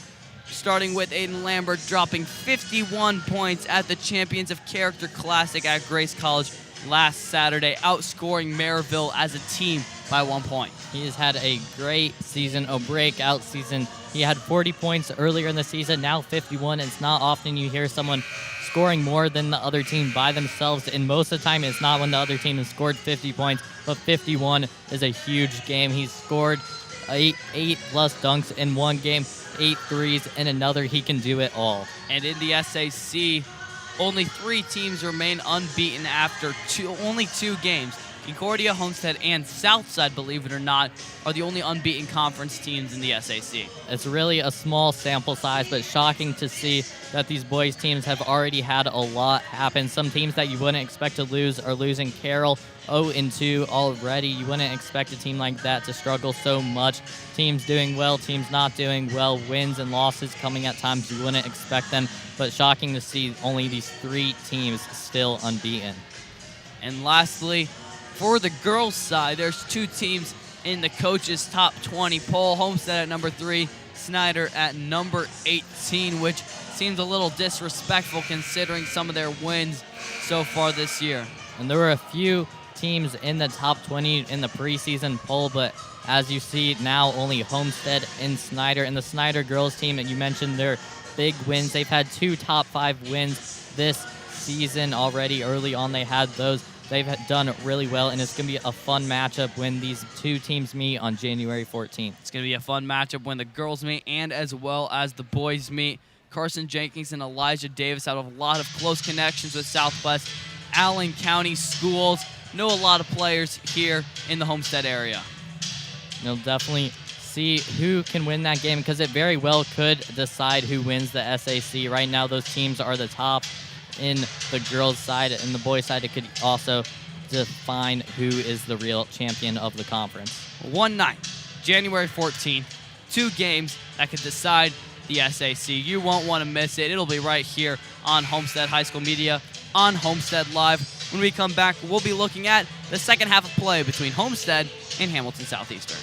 Starting with Aiden Lambert dropping 51 points at the Champions of Character Classic at Grace College last Saturday, outscoring Maryville as a team by 1 point. He has had a great season, a breakout season. He had 40 points earlier in the season, now 51. It's not often you hear someone scoring more than the other team by themselves, and most of the time it's not when the other team has scored 50 points, but 51 is a huge game. He's scored eight plus dunks in one game, 8 threes in another. He can do it all. And in the SAC, only 3 teams remain unbeaten after only 2 games. Concordia, Homestead, and Southside, believe it or not, are the only unbeaten conference teams in the SAC. It's really a small sample size, but shocking to see that these boys teams have already had a lot happen. Some teams that you wouldn't expect to lose are losing. Carroll 0-2 already. You wouldn't expect a team like that to struggle so much. Teams doing well, teams not doing well, wins and losses coming at times you wouldn't expect them, but shocking to see only these 3 teams still unbeaten. And lastly, for the girls' side, there's 2 teams in the coaches' top 20 poll. Homestead at number 3, Snyder at number 18, which seems a little disrespectful considering some of their wins so far this year. And there were a few teams in the top 20 in the preseason poll, but as you see now, only Homestead and Snyder. And the Snyder girls team, and you mentioned their big wins. They've had 2 top 5 wins this season already. Early on, they had those. They've done really well, and it's going to be a fun matchup when these 2 teams meet on January 14th. It's going to be a fun matchup when the girls meet and as well as the boys meet. Carson Jenkins and Elijah Davis have a lot of close connections with Southwest Allen County schools. Know a lot of players here in the Homestead area. You'll definitely see who can win that game because it very well could decide who wins the SAC. Right now, those teams are the top in the girls' side, and the boys' side, it could also define who is the real champion of the conference. One night, January 14th, 2 games that could decide the SAC. You won't want to miss it. It'll be right here on Homestead High School Media, on Homestead Live. When we come back, we'll be looking at the second half of play between Homestead and Hamilton Southeastern.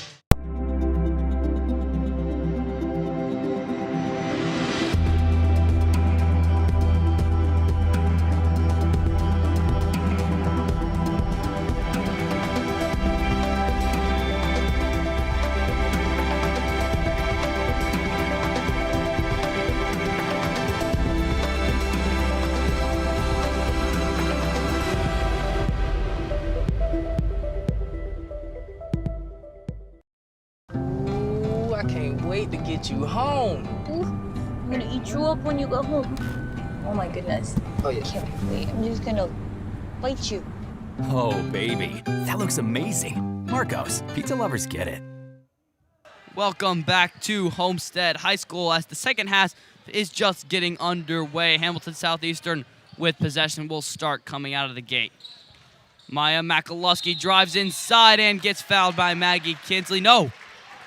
To get you home. Ooh, I'm gonna eat you up when you go home. Oh my goodness. Oh yeah. Can't wait. I'm just gonna bite you. Oh, baby, that looks amazing. Marcos, pizza lovers get it. Welcome back to Homestead High School as the second half is just getting underway. Hamilton Southeastern with possession will start coming out of the gate. Maya Makaluski drives inside and gets fouled by Maggie Kinsley. No.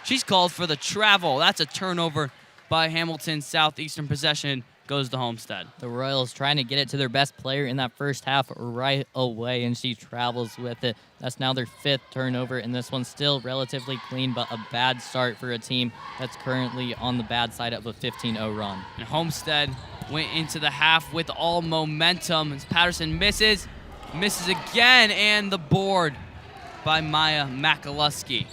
She's called for the travel. That's a turnover by Hamilton Southeastern. Possession goes to Homestead. The Royals trying to get it to their best player in that first half right away, and she travels with it. That's now their 5th turnover, and this one's still relatively clean, but a bad start for a team that's currently on the bad side of a 15-0 run. And Homestead went into the half with all momentum as Patterson misses again, and the board by Maya Makaluski.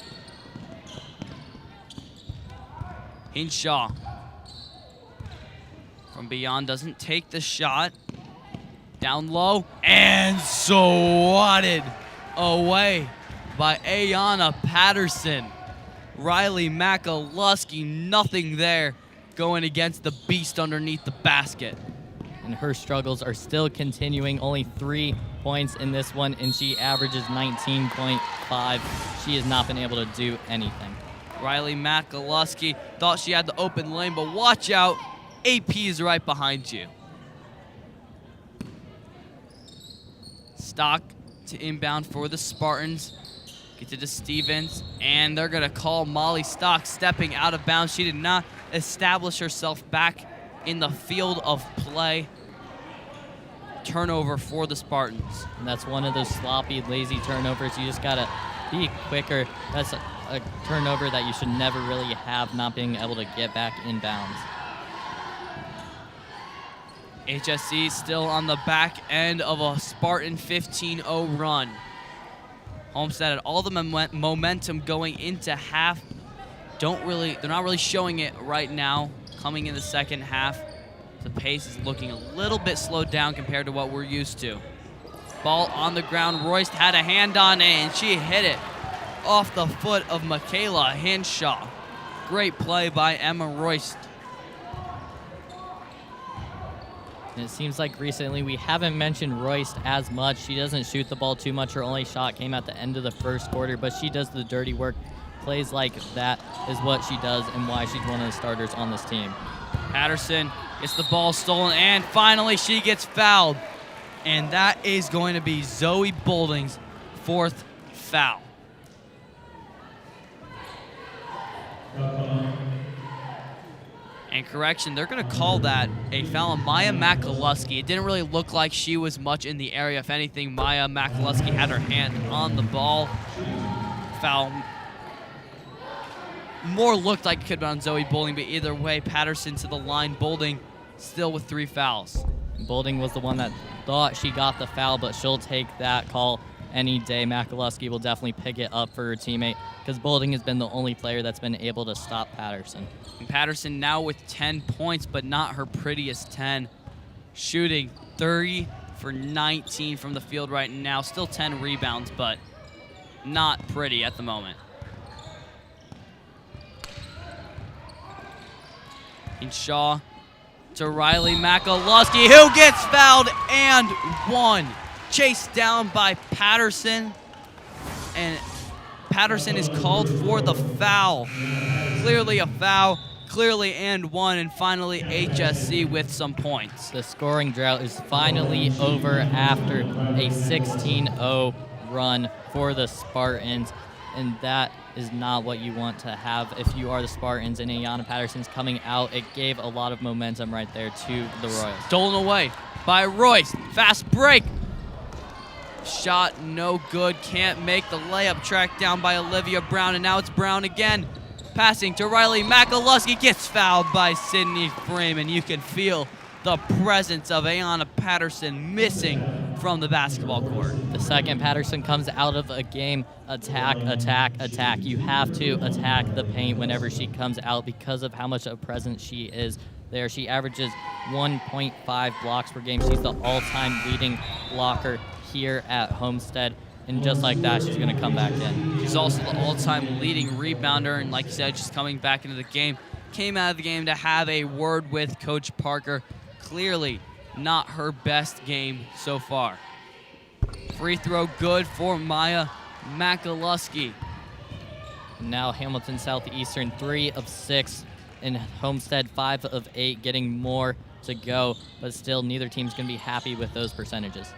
Hinshaw from beyond doesn't take the shot. Down low and swatted away by Ayana Patterson. Riley Makaluski, nothing there going against the beast underneath the basket. And her struggles are still continuing. Only 3 points in this one, and she averages 19.5. She has not been able to do anything. Riley Makaluski thought she had the open lane, but watch out. AP is right behind you. Stock to inbound for the Spartans. Gets it to Stevens, and they're going to call Molly Stock stepping out of bounds. She did not establish herself back in the field of play. turnover for the Spartans. And that's one of those sloppy, lazy turnovers. You just got to be quicker. That's a turnover that you should never really have, not being able to get back in bounds. HSC still on the back end of a Spartan 15-0 run. Homestead had all the momentum going into half. They're not really showing it right now. Coming in the second half, the pace is looking a little bit slowed down compared to what we're used to. Ball on the ground. Royce had a hand on it, and she hit it off the foot of Michaela Henshaw. Great play by Emma Royce. And it seems like recently we haven't mentioned Royce as much. She doesn't shoot the ball too much. Her only shot came at the end of the first quarter, but she does the dirty work. Plays like that is what she does and why she's one of the starters on this team. Patterson gets the ball stolen, and finally she gets fouled. And that is going to be Zoe Bolding's 4th foul. And correction, they're going to call that a foul on Maya Makaluski. It didn't really look like she was much in the area. If anything, Maya Makaluski had her hand on the ball. Foul more looked like it could have been on Zoe Bolding, but either way, Patterson to the line. Bolding still with 3 fouls. Bolding was the one that thought she got the foul, but she'll take that call any day. Makaluski will definitely pick it up for her teammate because Bolding has been the only player that's been able to stop Patterson. And Patterson now with 10 points, but not her prettiest 10. Shooting 30 for 19 from the field right now. Still 10 rebounds, but not pretty at the moment. And Shaw to Riley Makaluski, who gets fouled and one. Chased down by Patterson, and Patterson is called for the foul. Clearly a foul, clearly and one, and finally HSC with some points. The scoring drought is finally over after a 16-0 run for the Spartans, and that is not what you want to have if you are the Spartans, and Ayanna Patterson's coming out. It gave a lot of momentum right there to the Royals. Stolen away by Royce. Fast break. Shot no good. Can't make the layup. Tracked down by Olivia Brown, and now it's Brown again. Passing to Riley Makaluski. Gets fouled by Sydney Freeman. You can feel the presence of Ayanna Patterson missing from the basketball court. The second Patterson comes out of a game, attack, attack, attack. You have to attack the paint whenever she comes out because of how much of a presence she is there. She averages 1.5 blocks per game. She's the all-time leading blocker here at Homestead. And just like that, she's going to come back in. She's also the all-time leading rebounder, and like you said, she's coming back into the game. Came out of the game to have a word with Coach Parker. Clearly not her best game so far. Free throw good for Maya Makaluski. Now Hamilton Southeastern 3 of 6, and Homestead 5 of 8, getting more to go, but still neither team's going to be happy with those percentages.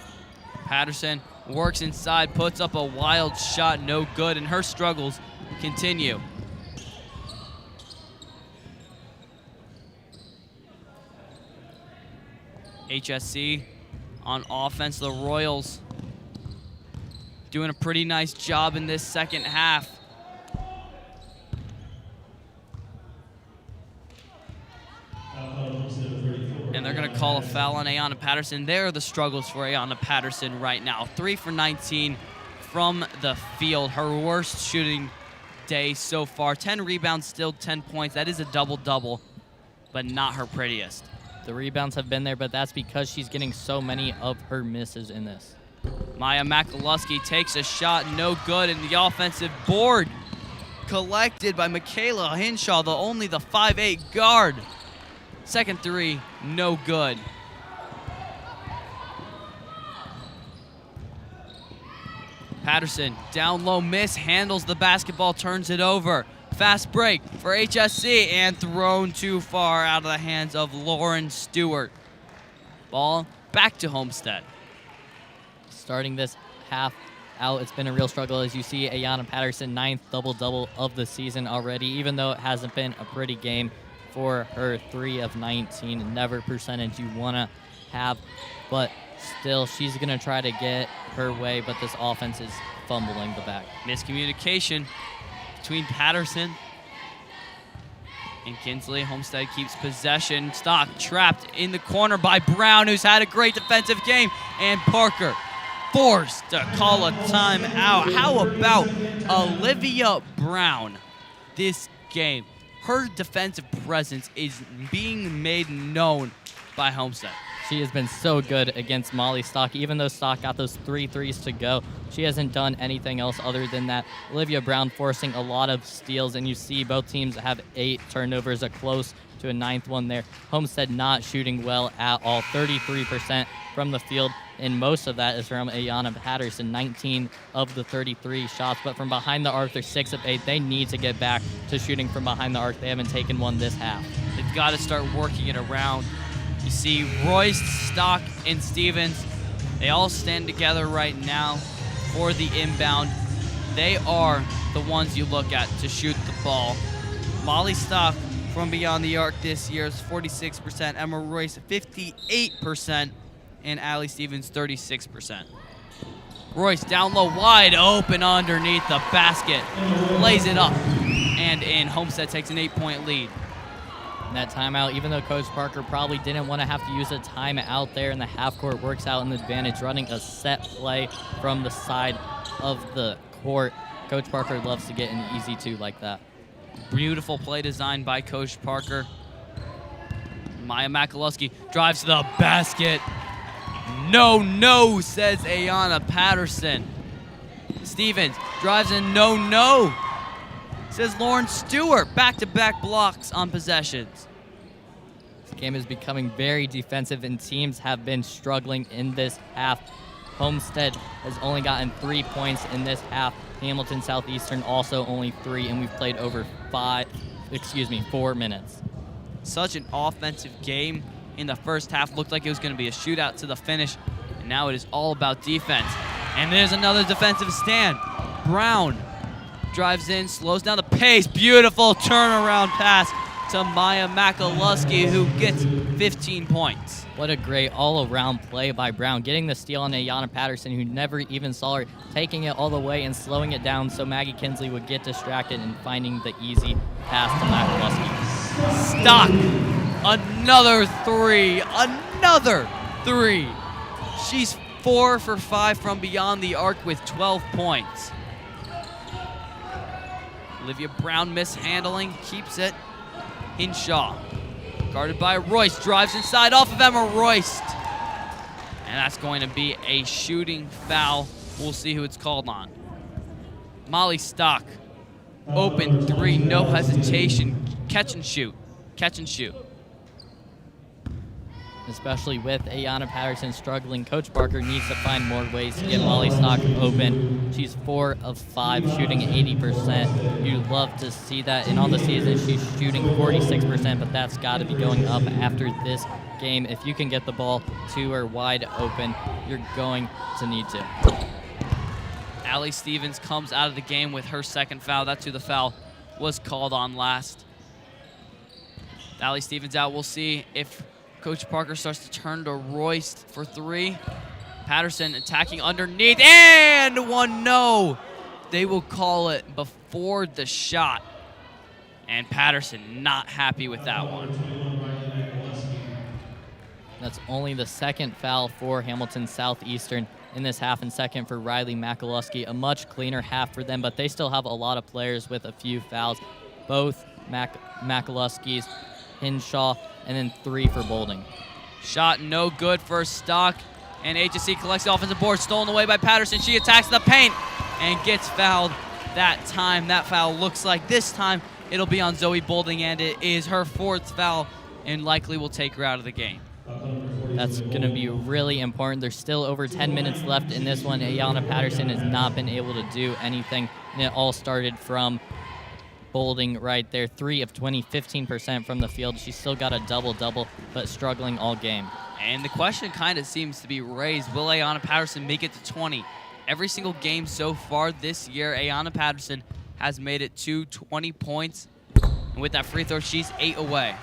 Patterson works inside, puts up a wild shot, no good, and her struggles continue. HSC on offense, the Royals doing a pretty nice job in this second half. And they're going to call a foul on Ayanna Patterson. There are the struggles for Ayanna Patterson right now. 3 for 19 from the field. Her worst shooting day so far. 10 rebounds, still 10 points. That is a double-double, but not her prettiest. The rebounds have been there, but that's because she's getting so many of her misses in this. Maya Makaluski takes a shot, no good, and the offensive board collected by Michaela Henshaw, only the 5'8" guard. Second three, no good. Patterson, down low miss, handles the basketball, turns it over. Fast break for HSC, and thrown too far out of the hands of Lauren Stewart. Ball back to Homestead. Starting this half out, it's been a real struggle. As you see, Ayanna Patterson, 9th double-double of the season already, even though it hasn't been a pretty game for her. 3 of 19, never percentage you want to have, but Still, she's going to try to get her way, but this offense is fumbling the back. Miscommunication between Patterson and Kinsley. Homestead keeps possession. Stock trapped in the corner by Brown, who's had a great defensive game. And Parker forced to call a timeout. How about Olivia Brown this game? Her defensive presence is being made known by Homestead. She has been so good against Molly Stock. Even though Stock got those 3 threes to go, she hasn't done anything else other than that. Olivia Brown forcing a lot of steals, and you see both teams have 8 turnovers, a close to a 9th one there. Homestead not shooting well at all, 33% from the field, and most of that is from Ayana Patterson, 19 of the 33 shots. But from behind the arc, they're 6 of 8. They need to get back to shooting from behind the arc. They haven't taken one this half. They've got to start working it around. You see Royce, Stock, and Stevens. They all stand together right now for the inbound. They are the ones you look at to shoot the ball. Molly Stock from beyond the arc this year is 46%. Emma Royce, 58%. And Allie Stevens, 36%. Royce down low, wide open underneath the basket. Lays it up. And in. Homestead takes an 8-point lead. In that timeout, even though Coach Parker probably didn't want to have to use a timeout there in the half court, works out an advantage, running a set play from the side of the court. Coach Parker loves to get an easy 2 like that. Beautiful play design by Coach Parker. Maya Makaluski drives to the basket. No, says Ayana Patterson. Stevens drives in, no, says Lauren Stewart. Back-to-back blocks on possessions. This game is becoming very defensive, and teams have been struggling in this half. Homestead has only gotten 3 points in this half. Hamilton Southeastern also only 3, and we've played over 4 minutes. Such an offensive game in the first half. Looked like it was going to be a shootout to the finish, and now it is all about defense. And there's another defensive stand. Brown drives in, slows down the pace. Beautiful turnaround pass to Maya Makaluski, who gets 15 points. What a great all-around play by Brown, getting the steal on Ayana Patterson, who never even saw her, taking it all the way and slowing it down so Maggie Kinsley would get distracted and finding the easy pass to Makaluski. Stock, another 3. She's 4 for 5 from beyond the arc with 12 points. Olivia Brown mishandling, keeps it. Hinshaw, guarded by Royce, drives inside off of Emma Royce. And that's going to be a shooting foul. We'll see who it's called on. Molly Stock, open 3, no hesitation. Catch and shoot. Especially with Ayana Patterson struggling, Coach Parker needs to find more ways to get Molly Stock open. She's 4 of 5, shooting 80%. You'd love to see that. And on the season, she's shooting 46%, but that's got to be going up after this game. If you can get the ball to her wide open, you're going to need to. Allie Stevens comes out of the game with her second foul. That's who the foul was called on last. Allie Stevens out. We'll see if Coach Parker starts to turn to Royce for 3. Patterson attacking underneath, and 1 no. They will call it before the shot. And Patterson not happy with that one. That's only the second foul for Hamilton Southeastern in this half, and second for Riley Makaluski. A much cleaner half for them, but they still have a lot of players with a few fouls. Both Makaluskis, Hinshaw, and then 3 for Bolding. Shot no good for Stock, and HSC collects the offensive board, stolen away by Patterson. She attacks the paint and gets fouled that time. That foul looks like this time it'll be on Zoe Bolding, and it is her 4th foul and likely will take her out of the game. That's going to be really important. There's still over 10 minutes left in this one. Ayana Patterson has not been able to do anything, and it all started from Bolding right there. 3 of 20, 15% from the field. She's still got a double-double, but struggling all game. And the question kind of seems to be raised, will Ayana Patterson make it to 20? Every single game so far this year, Ayana Patterson has made it to 20 points. And with that free throw, she's 8 away.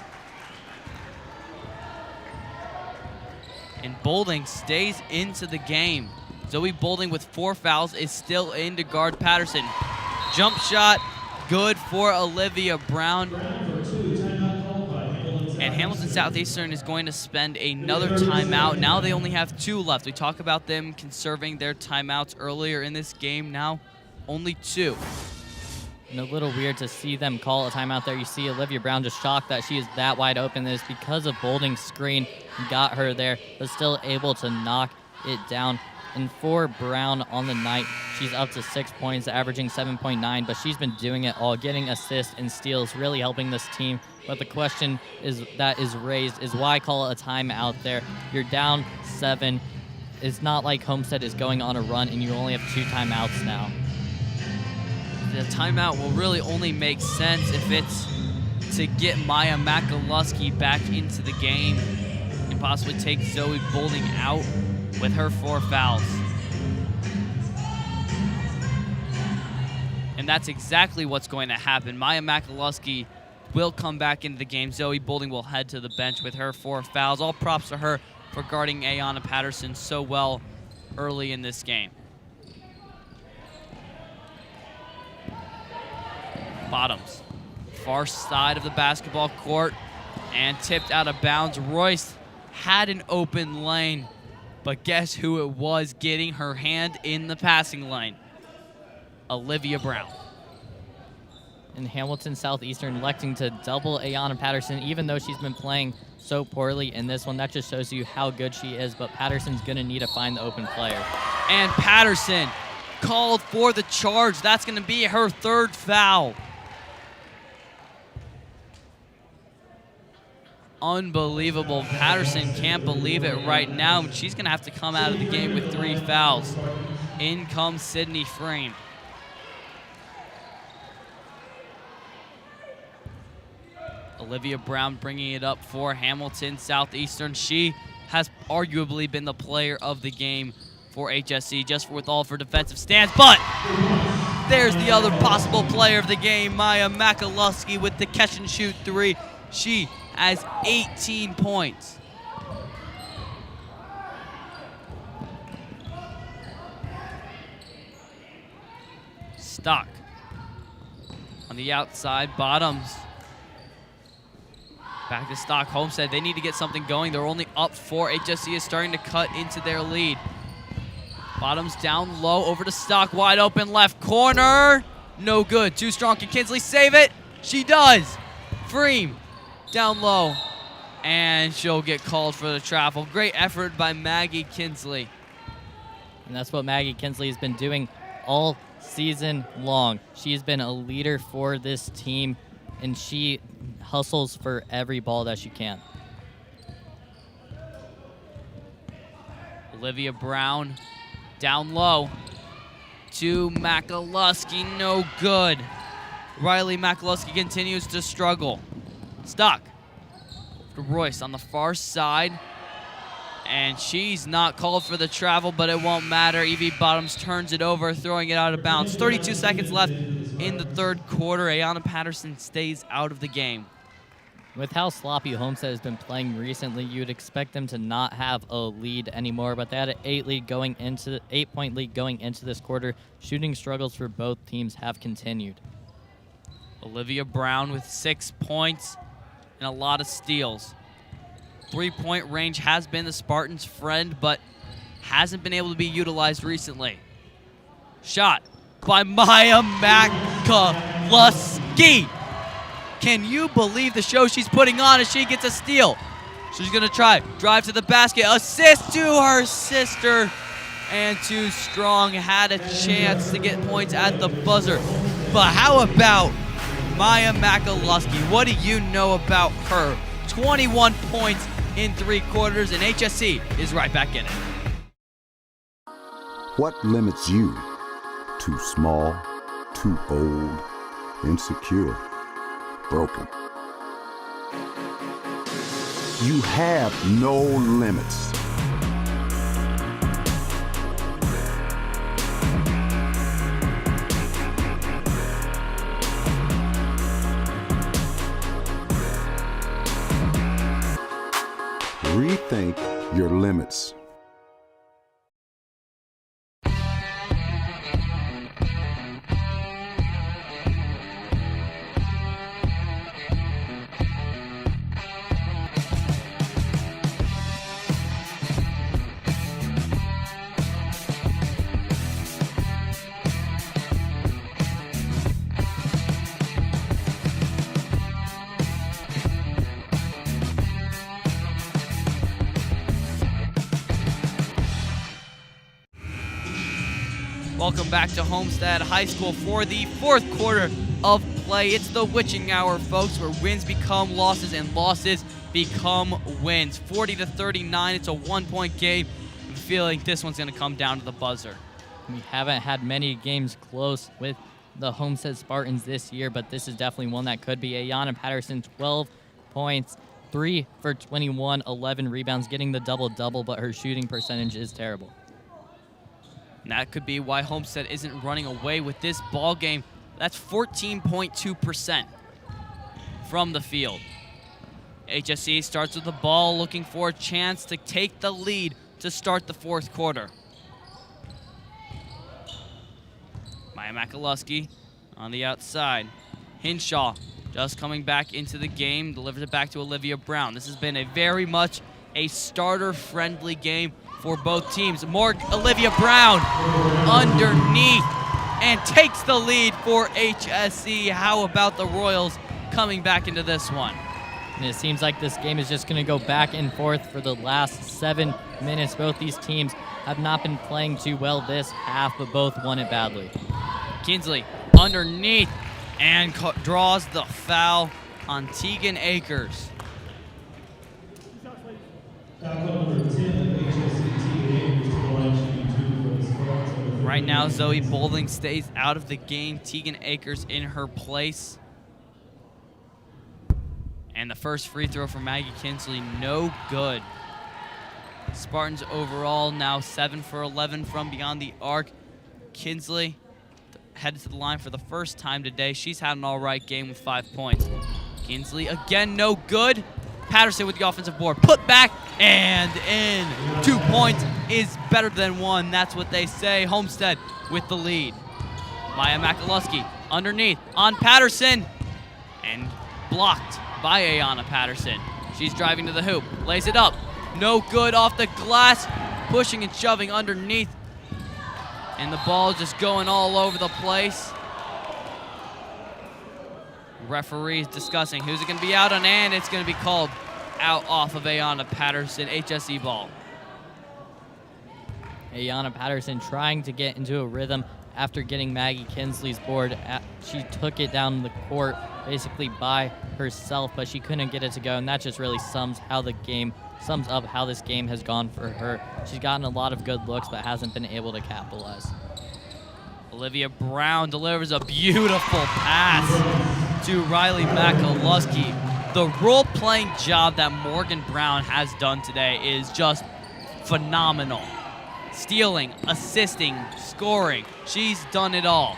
And Boulding stays into the game. Zoe Boulding with 4 fouls is still in to guard Patterson. Jump shot, good for Olivia Brown. And Hamilton Southeastern is going to spend another timeout. Now they only have 2 left. We talk about them conserving their timeouts earlier in this game. Now only 2. And a little weird to see them call a timeout there. You see Olivia Brown just shocked that she is that wide open. It's because of Boulding's screen got her there, but still able to knock it down. And for Brown on the night, she's up to 6 points, averaging 7.9, but she's been doing it all, getting assists and steals, really helping this team. But the question that is raised is why call a timeout there? You're down 7. It's not like Homestead is going on a run and you only have 2 timeouts now. The timeout will really only make sense if it's to get Maya Makaluski back into the game and possibly take Zoe Boulding out with her 4 fouls. And that's exactly what's going to happen. Maya Makaluski will come back into the game. Zoe Boulding will head to the bench with her 4 fouls. All props to her for guarding Ayanna Patterson so well early in this game. Bottoms, far side of the basketball court, and tipped out of bounds. Royce had an open lane, but guess who it was getting her hand in the passing lane? Olivia Brown. And Hamilton Southeastern electing to double Ayanna Patterson, even though she's been playing so poorly in this one. That just shows you how good she is, but Patterson's going to need to find the open player. And Patterson called for the charge. That's going to be her 3rd foul. Unbelievable. Patterson can't believe it right now. She's going to have to come out of the game with 3 fouls. In comes Sydney Frame. Olivia Brown bringing it up for Hamilton Southeastern. She has arguably been the player of the game for HSC, just with all of her defensive stance. But there's the other possible player of the game, Maya Makaluski, with the catch and shoot 3. She has 18 points. Stock on the outside. Bottoms. Back to Stock. Homestead, they need to get something going. They're only up 4. HSC is starting to cut into their lead. Bottoms down low, over to Stock. Wide open left corner. No good. Too strong. Can Kinsley save it? She does. Freem down low, and she'll get called for the travel. Great effort by Maggie Kinsley. And that's what Maggie Kinsley has been doing all season long. She's been a leader for this team, and she hustles for every ball that she can. Olivia Brown down low to Makaluski. No good. Riley Makaluski continues to struggle. Stock to Royce on the far side. And she's not called for the travel, but it won't matter. Evie Bottoms turns it over, throwing it out of bounds. 32 seconds left in the 3rd quarter. Ayanna Patterson stays out of the game. With how sloppy Homestead has been playing recently, you'd expect them to not have a lead anymore, but they had an 8-point lead going into this quarter. Shooting struggles for both teams have continued. Olivia Brown with 6 points and a lot of steals. 3-point range has been the Spartans' friend, but hasn't been able to be utilized recently. Shot by Maya Makaluski. Can you believe the show she's putting on as she gets a steal? She's going to try. Drive to the basket. Assist to her sister. And too strong. Had a chance to get points at the buzzer. But how about Maya Makaluski? What do you know about her? 21 points in 3 quarters, and HSC is right back in it. What limits you? Too small, too old, insecure, broken. You have no limits. Rethink your limits. Welcome back to Homestead High School for the fourth quarter of play. It's the witching hour, folks, where wins become losses and losses become wins. 40-39, it's a one-point game. I'm feeling this one's going to come down to the buzzer. We haven't had many games close with the Homestead Spartans this year, but this is definitely one that could be. Ayanna Patterson, 12 points, 3 for 21, 11 rebounds, getting the double-double, but her shooting percentage is terrible. And that could be why Homestead isn't running away with this ball game. That's 14.2% from the field. HSE starts with the ball, looking for a chance to take the lead to start the fourth quarter. Maya Makaluski on the outside. Hinshaw just coming back into the game, delivers it back to Olivia Brown. This has been a very much a starter-friendly game for both teams. Olivia Brown underneath and takes the lead for HSE. How about the Royals coming back into this one? And it seems like this game is just going to go back and forth for the last 7 minutes. Both these teams have not been playing too well this half, but both won it badly. Kinsley underneath and draws the foul on Tegan Akers. Right now, Zoe Boulding stays out of the game. Tegan Akers in her place. And the first free throw for Maggie Kinsley, no good. Spartans overall now 7 for 11 from beyond the arc. Kinsley headed to the line for the first time today. She's had an all right game with 5 points. Kinsley again, no good. Patterson with the offensive board. Put back and in. 2 points is better than 1. That's what they say. Homestead with the lead. Maya Makaluski underneath on Patterson and blocked by Ayanna Patterson. She's driving to the hoop. Lays it up. No good off the glass. Pushing and shoving underneath. And the ball just going all over the place. Referees discussing who's it going to be out on, and it's going to be called out off of Ayanna Patterson. HSE ball. Ayanna Patterson trying to get into a rhythm after getting Maggie Kinsley's board. She took it down the court basically by herself, but she couldn't get it to go, and that just really sums up how this game has gone for her. She's gotten a lot of good looks, but hasn't been able to capitalize. Olivia Brown delivers a beautiful pass to Riley Makaluski. The role-playing job that Morgan Brown has done today is just phenomenal. Stealing, assisting, scoring. She's done it all.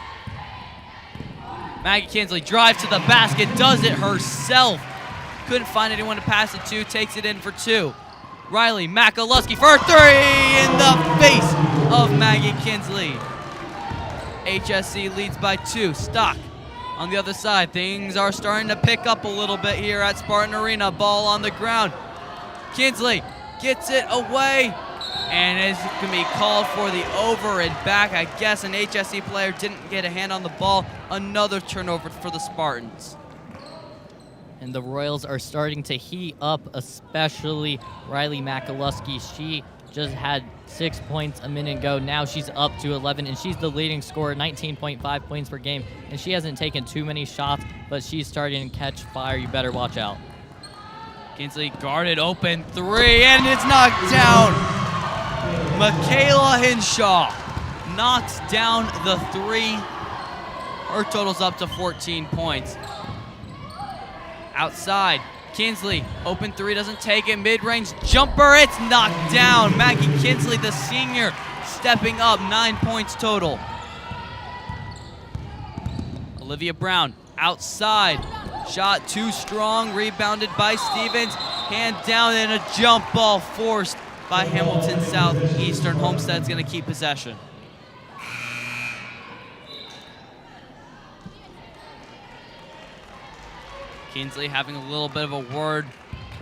Maggie Kinsley drives to the basket, does it herself. Couldn't find anyone to pass it to, takes it in for 2. Riley Makaluski for 3 in the face of Maggie Kinsley. HSE leads by 2. Stock on the other side. Things are starting to pick up a little bit here at Spartan Arena. Ball on the ground. Kinsley gets it away, and it's going to be called for the over and back. I guess an HSE player didn't get a hand on the ball. Another turnover for the Spartans. And the Royals are starting to heat up, especially Riley Makaluski. She just had 6 points a minute ago. Now she's up to 11, and she's the leading scorer, 19.5 points per game. And she hasn't taken too many shots, but she's starting to catch fire. You better watch out. Kinsley guarded open 3, and it's knocked down. Michaela Hinshaw knocks down the 3. Her total's up to 14 points. Outside, Kinsley, open 3, doesn't take it. Mid-range jumper, it's knocked down. Maggie Kinsley, the senior, stepping up, 9 points total. Olivia Brown, outside. Shot too strong, rebounded by Stevens. Hand down and a jump ball forced by Hamilton Southeastern. Homestead's going to keep possession. Kinsley having a little bit of a word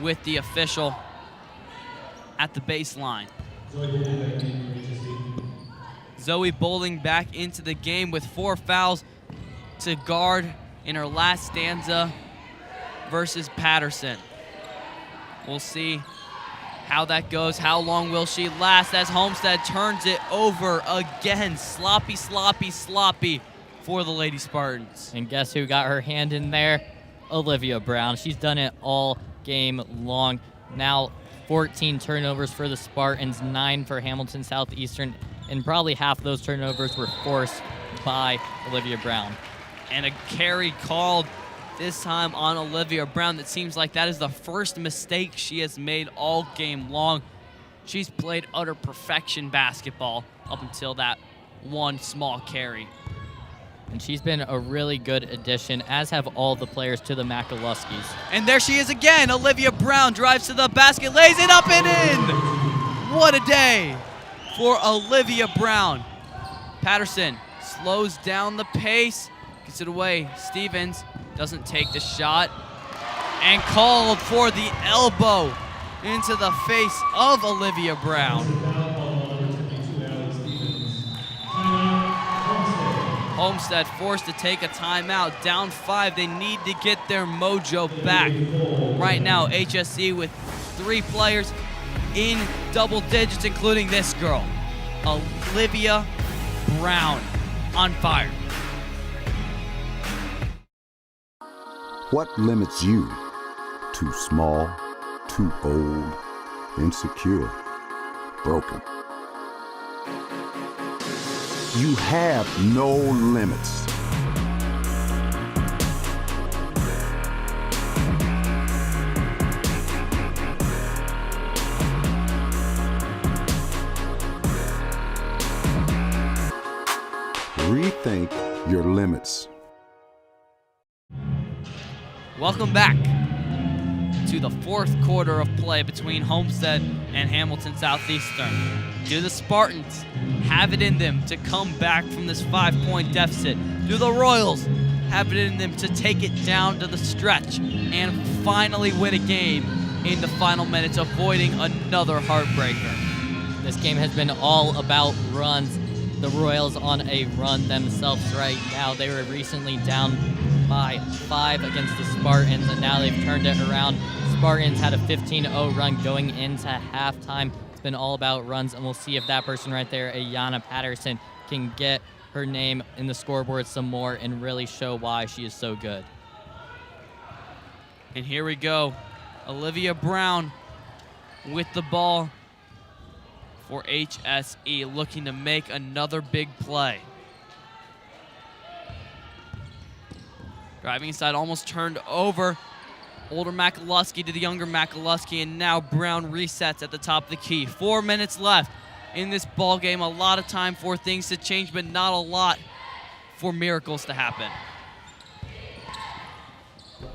with the official at the baseline. Zoe Bowling back into the game with 4 fouls to guard in her last stanza versus Patterson. We'll see how that goes. How long will she last as Homestead turns it over again? Sloppy, sloppy, sloppy for the Lady Spartans. And guess who got her hand in there? Olivia Brown. She's done it all game long. Now 14 turnovers for the Spartans, 9 for Hamilton Southeastern, and probably half of those turnovers were forced by Olivia Brown. And a carry called this time on Olivia Brown. That seems like that is the first mistake she has made all game long. She's played utter perfection basketball up until that one small carry. And she's been a really good addition, as have all the players to the McAluskys. And there she is again. Olivia Brown drives to the basket, lays it up and in. What a day for Olivia Brown. Patterson slows down the pace, gets it away. Stevens doesn't take the shot and called for the elbow into the face of Olivia Brown. Homestead forced to take a timeout, down 5. They need to get their mojo back. Right now, HSE with 3 players in double digits, including this girl, Olivia Brown, on fire. What limits you? Too small, too old, insecure, broken. You have no limits. Rethink your limits. Welcome back to the 4th quarter of play between Homestead and Hamilton Southeastern. Do the Spartans have it in them to come back from this 5-point deficit? Do the Royals have it in them to take it down to the stretch and finally win a game in the final minutes, avoiding another heartbreaker? This game has been all about runs. The Royals on a run themselves right now. They were recently down by 5 against the Spartans, and now they've turned it around. Spartans had a 15-0 run going into halftime. It's been all about runs, and we'll see if that person right there, Ayanna Patterson, can get her name in the scoreboard some more and really show why she is so good. And here we go. Olivia Brown with the ball for HSE, looking to make another big play. Driving inside, almost turned over. Older McAlusky to the younger McAlusky, and now Brown resets at the top of the key. 4 minutes left in this ball game. A lot of time for things to change, but not a lot for miracles to happen.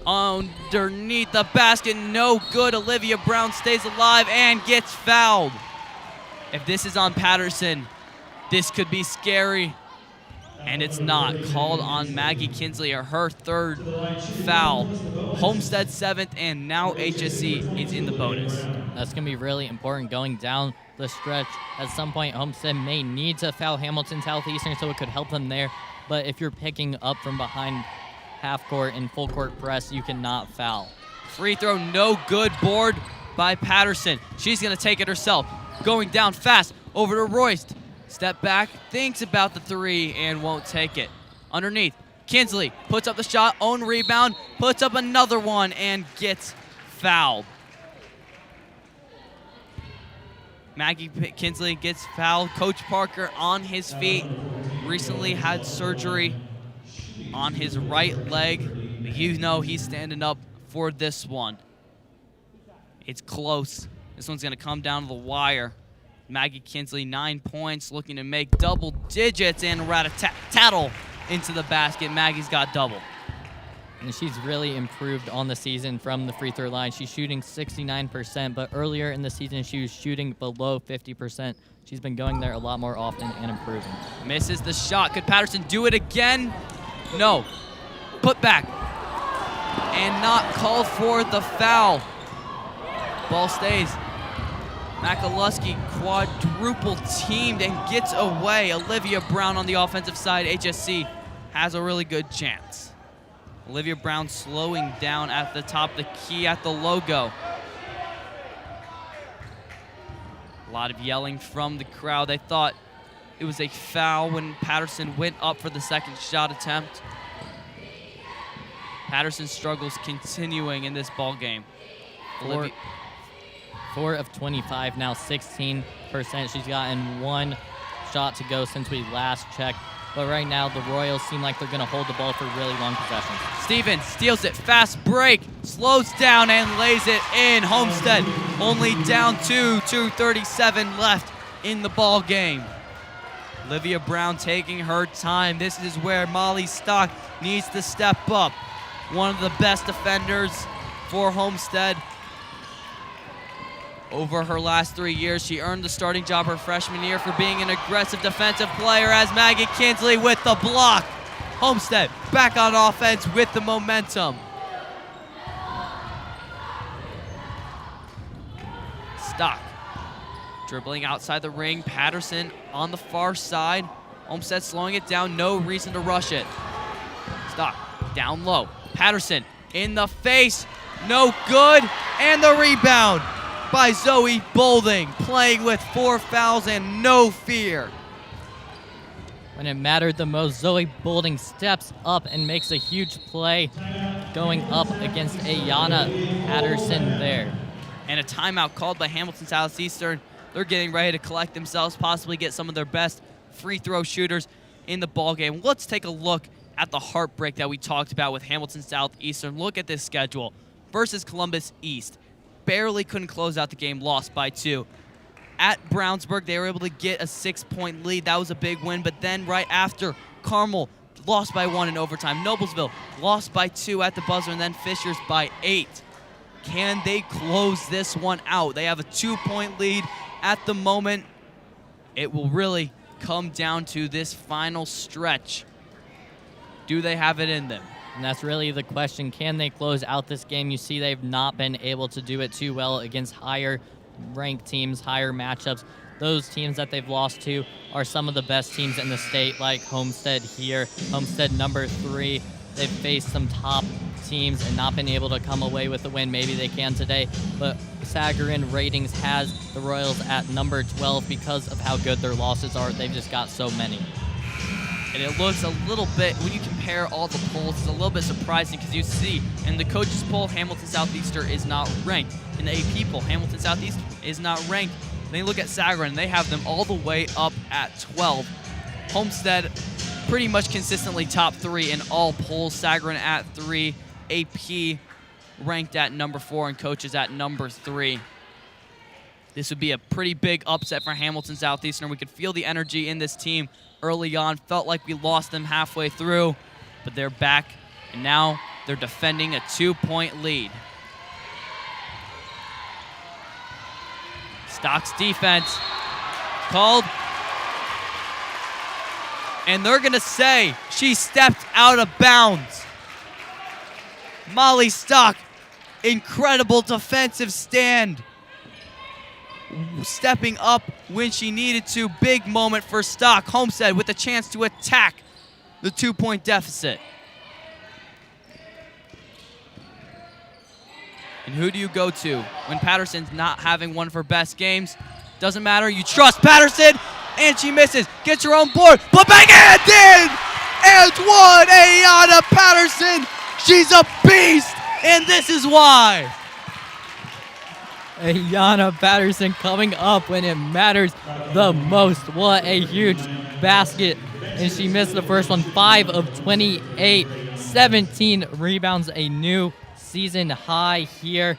Underneath the basket, no good. Olivia Brown stays alive and gets fouled. If this is on Patterson, this could be scary. And it's not. Called on Maggie Kinsley, her 3rd foul. Homestead 7th, and now HSE is in the bonus. That's going to be really important going down the stretch. At some point, Homestead may need to foul Hamilton Southeastern, so it could help them there. But if you're picking up from behind half court and full court press, you cannot foul. Free throw, no good. Board by Patterson. She's going to take it herself. Going down fast over to Royst. Step back, thinks about the 3, and won't take it. Underneath, Kinsley puts up the shot, own rebound, puts up another one, and gets fouled. Maggie Kinsley gets fouled. Coach Parker on his feet. Recently had surgery on his right leg. You know he's standing up for this one. It's close. This one's going to come down to the wire. Maggie Kinsley, 9 points, looking to make double digits, and rat-a-tattle into the basket. Maggie's got double. And she's really improved on the season from the free throw line. She's shooting 69%, but earlier in the season, she was shooting below 50%. She's been going there a lot more often and improving. Misses the shot. Could Patterson do it again? No. Put back. And not called for the foul. Ball stays. Makaluski quadruple teamed and gets away. Olivia Brown on the offensive side. HSC has a really good chance. Olivia Brown slowing down at the top, the key at the logo. A lot of yelling from the crowd. They thought it was a foul when Patterson went up for the second shot attempt. Patterson's struggles continuing in this ball game. 4 of 25, now 16%. She's gotten one shot to go since we last checked. But right now, the Royals seem like they're going to hold the ball for really long possessions. Stevens steals it, fast break, slows down and lays it in. Homestead only down 2:37 left in the ball game. Olivia Brown taking her time. This is where Molly Stock needs to step up. One of the best defenders for Homestead. Over her last 3 years, she earned the starting job her freshman year for being an aggressive defensive player as Maggie Kinsley with the block. Homestead back on offense with the momentum. Stock dribbling outside the ring. Patterson on the far side. Homestead slowing it down. No reason to rush it. Stock down low. Patterson in the face. No good. And the rebound by Zoe Bolding, playing with 4 fouls and no fear. When it mattered the most, Zoe Bolding steps up and makes a huge play going up against Ayana Patterson there. And a timeout called by Hamilton Southeastern. They're getting ready to collect themselves, possibly get some of their best free throw shooters in the ball game. Let's take a look at the heartbreak that we talked about with Hamilton Southeastern. Look at this schedule versus Columbus East. Barely couldn't close out the game, lost by 2. At Brownsburg, they were able to get a 6-point lead. That was a big win. But then right after, Carmel lost by 1 in overtime. Noblesville lost by 2 at the buzzer, and then Fishers by 8. Can they close this one out? They have a 2-point lead at the moment. It will really come down to this final stretch. Do they have it in them? And that's really the question. Can they close out this game? You see they've not been able to do it too well against higher ranked teams, higher matchups. Those teams that they've lost to are some of the best teams in the state, like Homestead here. Homestead number 3. They've faced some top teams and not been able to come away with the win. Maybe they can today. But Sagarin Ratings has the Royals at number 12 because of how good their losses are. They've just got so many. And it looks a little bit, when you compare all the polls, it's a little bit surprising because you see in the coaches poll, Hamilton Southeastern is not ranked. In the AP poll, Hamilton Southeastern is not ranked. Then you look at Sagarin, they have them all the way up at 12. Homestead pretty much consistently top 3 in all polls. Sagarin at 3, AP ranked at number 4, and coaches at number 3. This would be a pretty big upset for Hamilton Southeastern. We could feel the energy in this team early on. Felt like we lost them halfway through, but they're back, and now they're defending a 2-point lead. Stock's defense called, and they're going to say she stepped out of bounds. Molly Stock, incredible defensive stand. Stepping up when she needed to. Big moment for Stock. Homestead with a chance to attack the 2-point deficit. And who do you go to when Patterson's not having one of her best games? Doesn't matter. You trust Patterson, and she misses. Gets her own board. Put back in! And one, Ayana Patterson. She's a beast, and this is why. Ayana Patterson coming up when it matters the most. What a huge basket. And she missed the first one. 5 of 28. 17 rebounds. A new season high here.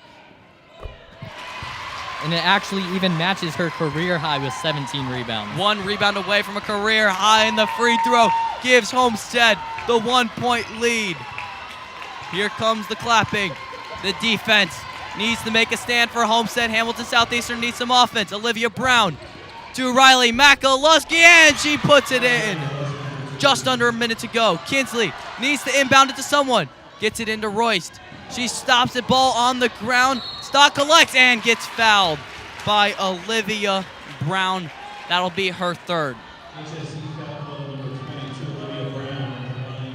And it actually even matches her career high with 17 rebounds. 1 rebound away from a career high, and the free throw gives Homestead the 1-point lead. Here comes the clapping. The defense needs to make a stand for Homestead. Hamilton Southeastern needs some offense. Olivia Brown to Riley Makalowski, and she puts it in. Just under a minute to go. Kinsley needs to inbound it to someone. Gets it into Royst. She stops the ball on the ground. Stock collects and gets fouled by Olivia Brown. That'll be her third.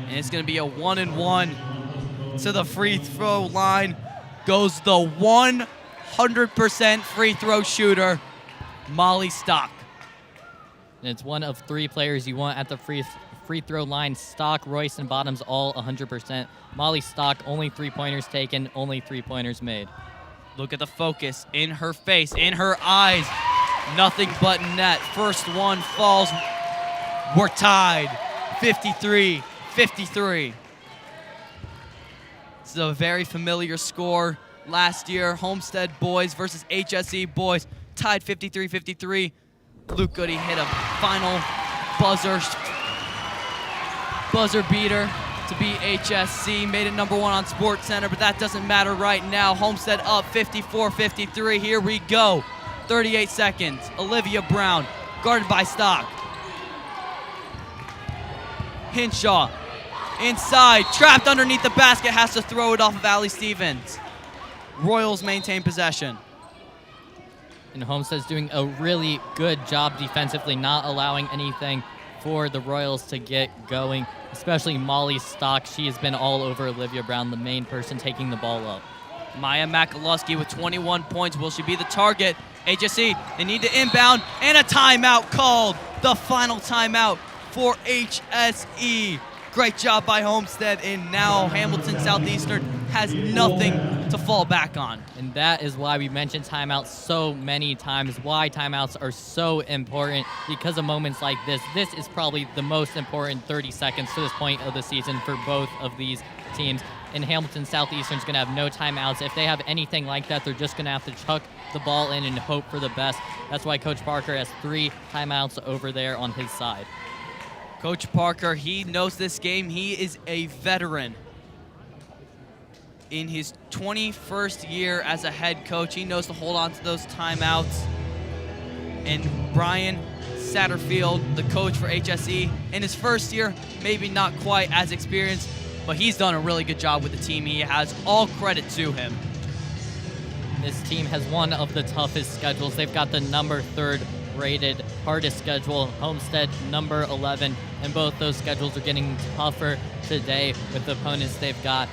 And it's going to be a 1-and-1 to the free throw line. Goes the 100% free throw shooter, Molly Stock. And it's one of 3 players you want at the free throw line. Stock, Royce, and Bottoms all 100%. Molly Stock, only 3-pointers taken, only 3-pointers made. Look at the focus in her face, in her eyes. Nothing but net. First one falls. We're tied. 53-53. This is a very familiar score. Last year, Homestead boys versus HSE boys tied 53-53. Luke Goody hit a final buzzer beater to beat HSC. Made it #1 on SportsCenter, but that doesn't matter right now. Homestead up 54-53. Here we go. 38 seconds. Olivia Brown, guarded by Stock. Hinshaw, inside, trapped underneath the basket, has to throw it off of Allie Stevens. Royals maintain possession. And Homestead's doing a really good job defensively, not allowing anything for the Royals to get going, especially Molly Stock. She has been all over Olivia Brown, the main person taking the ball up. Maya Makalowski with 21 points. Will she be the target? HSE, they need to inbound, and a timeout called. The final timeout for HSE. Great job by Homestead, and now Hamilton Southeastern has nothing to fall back on. And that is why we mentioned timeouts so many times, why timeouts are so important, because of moments like this. This is probably the most important 30 seconds to this point of the season for both of these teams. And Hamilton Southeastern's going to have no timeouts. If they have anything like that, they're just going to have to chuck the ball in and hope for the best. That's why Coach Parker has 3 timeouts over there on his side. Coach Parker, he knows this game. He is a veteran. In his 21st year as a head coach, he knows to hold on to those timeouts. And Brian Satterfield, the coach for HSE, in his first year, maybe not quite as experienced, but he's done a really good job with the team. He has all credit to him. This team has one of the toughest schedules. They've got the #3 rated hardest schedule, Homestead #11, and both those schedules are getting tougher today with the opponents they've got.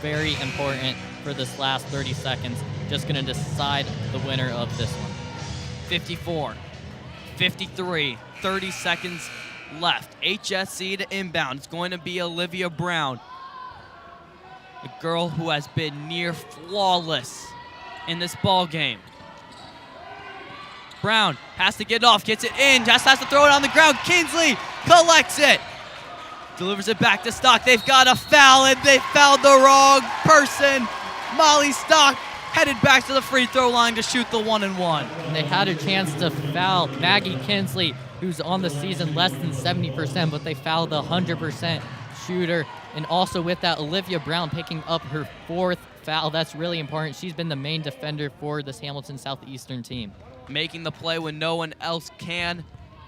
Very important for this last 30 seconds. Just going to decide the winner of this one. 54-53, 30 seconds left. HSC to inbound. It's going to be Olivia Brown, a girl who has been near flawless in this ball game. Brown has to get off, gets it in, just has to throw it on the ground. Kinsley collects it. Delivers it back to Stock. They've got a foul, and they fouled the wrong person. Molly Stock headed back to the free throw line to shoot the 1-and-1. They had a chance to foul Maggie Kinsley, who's on the season less than 70%, but they fouled the 100% shooter. And also with that, Olivia Brown picking up her 4th foul. That's really important. She's been the main defender for this Hamilton Southeastern team. Making the play when no one else can.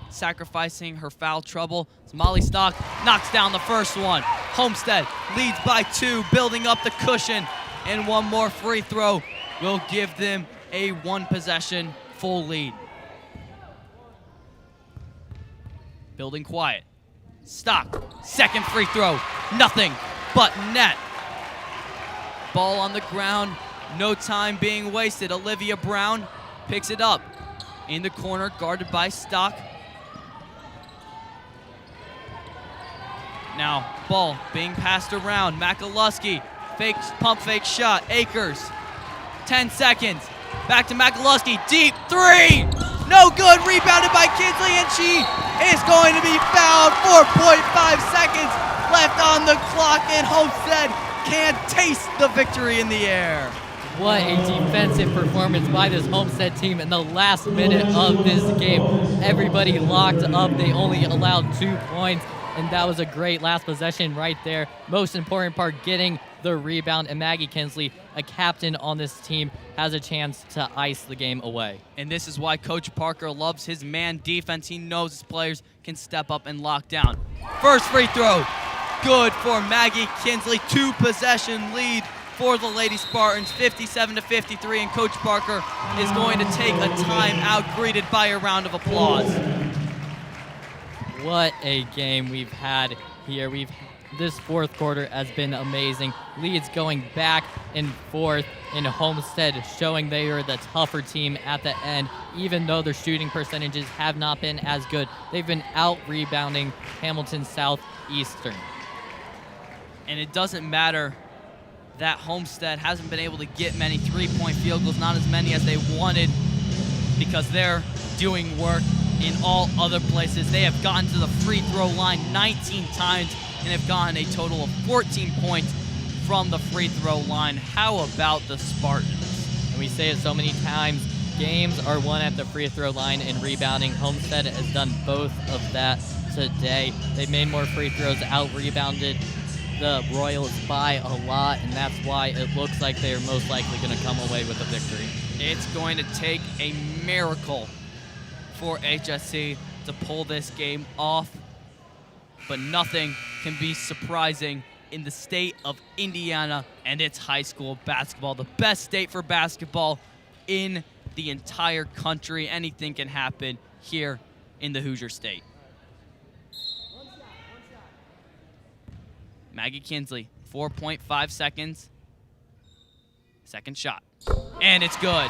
Sacrificing her foul trouble. Molly Stock knocks down the first one. Homestead leads by 2, building up the cushion. And one more free throw will give them a 1-possession full lead. Building quiet. Stock, second free throw. Nothing but net. Ball on the ground. No time being wasted. Olivia Brown picks it up in the corner, guarded by Stock. Now, ball being passed around. Makalowski, pump fake shot. Akers, 10 seconds. Back to Makalowski, deep 3. No good, rebounded by Kinsley, and she is going to be fouled. 4.5 seconds left on the clock, and Homestead can't taste the victory in the air. What a defensive performance by this Homestead team in the last minute of this game. Everybody locked up. They only allowed 2 points. and that was a great last possession right there. Most important part, getting the rebound, and Maggie Kinsley, a captain on this team, has a chance to ice the game away. And this is why Coach Parker loves his man defense. He knows his players can step up and lock down. First free throw, good for Maggie Kinsley. 2-possession lead for the Lady Spartans, 57-53, and Coach Parker is going to take a timeout, greeted by a round of applause. What a game we've had here. This fourth quarter has been amazing. Leads going back and forth, and Homestead showing they are the tougher team at the end. Even though their shooting percentages have not been as good, they've been out-rebounding Hamilton Southeastern. And it doesn't matter that Homestead hasn't been able to get many three-point field goals, not as many as they wanted, because they're doing work in all other places. They have gotten to the free throw line 19 times and have gotten a total of 14 points from the free throw line. How about the Spartans? And we say it so many times, games are won at the free throw line and rebounding. Homestead has done both of that today. They made more free throws, out-rebounded the Royals by a lot, and that's why it looks like they are most likely going to come away with a victory. It's going to take a miracle for HSC to pull this game off, but nothing can be surprising in the state of Indiana and its high school basketball. The best state for basketball in the entire country. Anything can happen here in the Hoosier State. Maggie Kinsley, 4.5 seconds. Second shot, and it's good.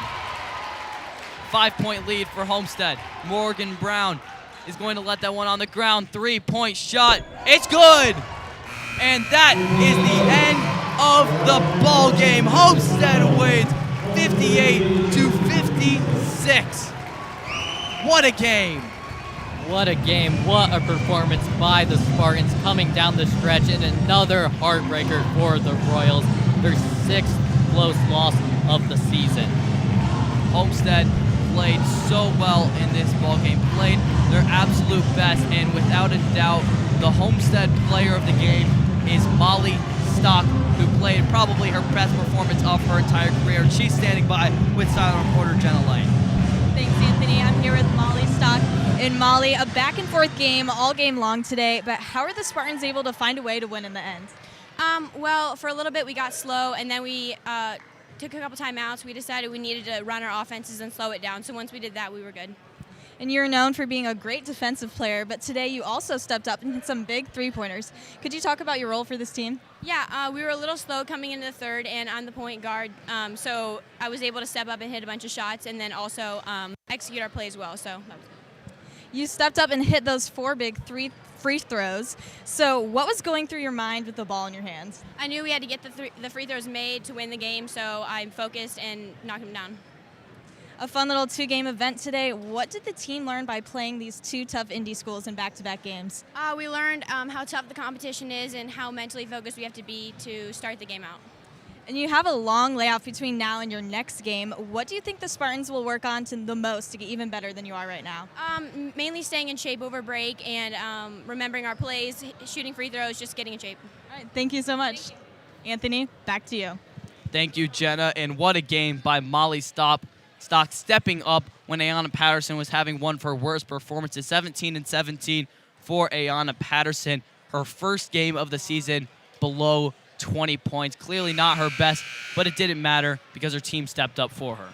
5-point lead for Homestead. Morgan Brown is going to let that one on the ground. 3-point shot. It's good. And that is the end of the ball game. Homestead wins 58-56. What a game. What a game. What a performance by the Spartans coming down the stretch, and another heartbreaker for the Royals. Their 6th close loss of the season. Homestead played so well in this ball game, played their absolute best, and without a doubt, the Homestead player of the game is Molly Stock, who played probably her best performance of her entire career. She's standing by with sideline reporter Jenna Lane. Thanks, Anthony. I'm here with Molly Stock. And Molly, a back-and-forth game all game long today, but how are the Spartans able to find a way to win in the end? Well, for a little bit we got slow, and then we took a couple timeouts. We decided we needed to run our offenses and slow it down. So once we did that, we were good. And you're known for being a great defensive player, but today you also stepped up and hit some big three-pointers. Could you talk about your role for this team? Yeah, we were a little slow coming into the third, and I'm the point guard, so I was able to step up and hit a bunch of shots, and then also execute our plays well. So that was good. You stepped up and hit those 4 big free throws. So what was going through your mind with the ball in your hands? I knew we had to get the free throws made to win the game, so I'm focused and knocked them down. A fun little 2-game event today. What did the team learn by playing these 2 tough indie schools in back-to-back games? We learned how tough the competition is and how mentally focused we have to be to start the game out. And you have a long layoff between now and your next game. What do you think the Spartans will work on the most to get even better than you are right now? Mainly staying in shape over break and remembering our plays, shooting free throws, just getting in shape. All right, thank you so much. Anthony, back to you. Thank you, Jenna, and what a game by Molly Stock stepping up when Ayanna Patterson was having one of her worst performances. 17-17 for Ayanna Patterson. Her first game of the season below 20 points. Clearly not her best, but it didn't matter because her team stepped up for her.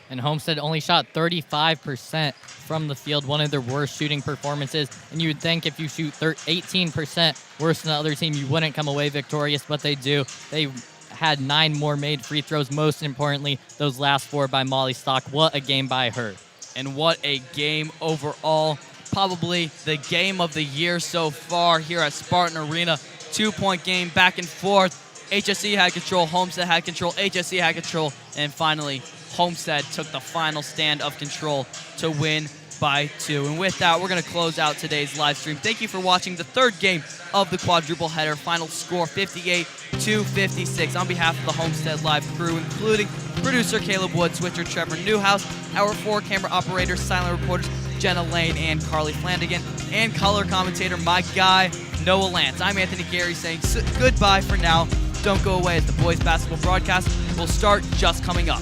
And Homestead only shot 35% from the field, one of their worst shooting performances. And you would think if you shoot 18% worse than the other team, you wouldn't come away victorious, but they do. They had 9 more made free throws. Most importantly, those last 4 by Molly Stock. What a game by her. And what a game overall. Probably the game of the year so far here at Spartan Arena. 2-point game, back and forth. HSC had control, Homestead had control, HSC had control, and finally, Homestead took the final stand of control to win by 2. And with that, we're going to close out today's live stream. Thank you for watching the 3rd game of the quadruple header. Final score 58-56. On behalf of the Homestead Live crew, including producer Caleb Wood, switcher Trevor Newhouse, our 4 camera operators, silent reporters Jenna Lane and Carly Flanagan, and color commentator my guy Noah Lancz. I'm Anthony Gery saying goodbye for now. Don't go away as the boys basketball broadcast will start just coming up.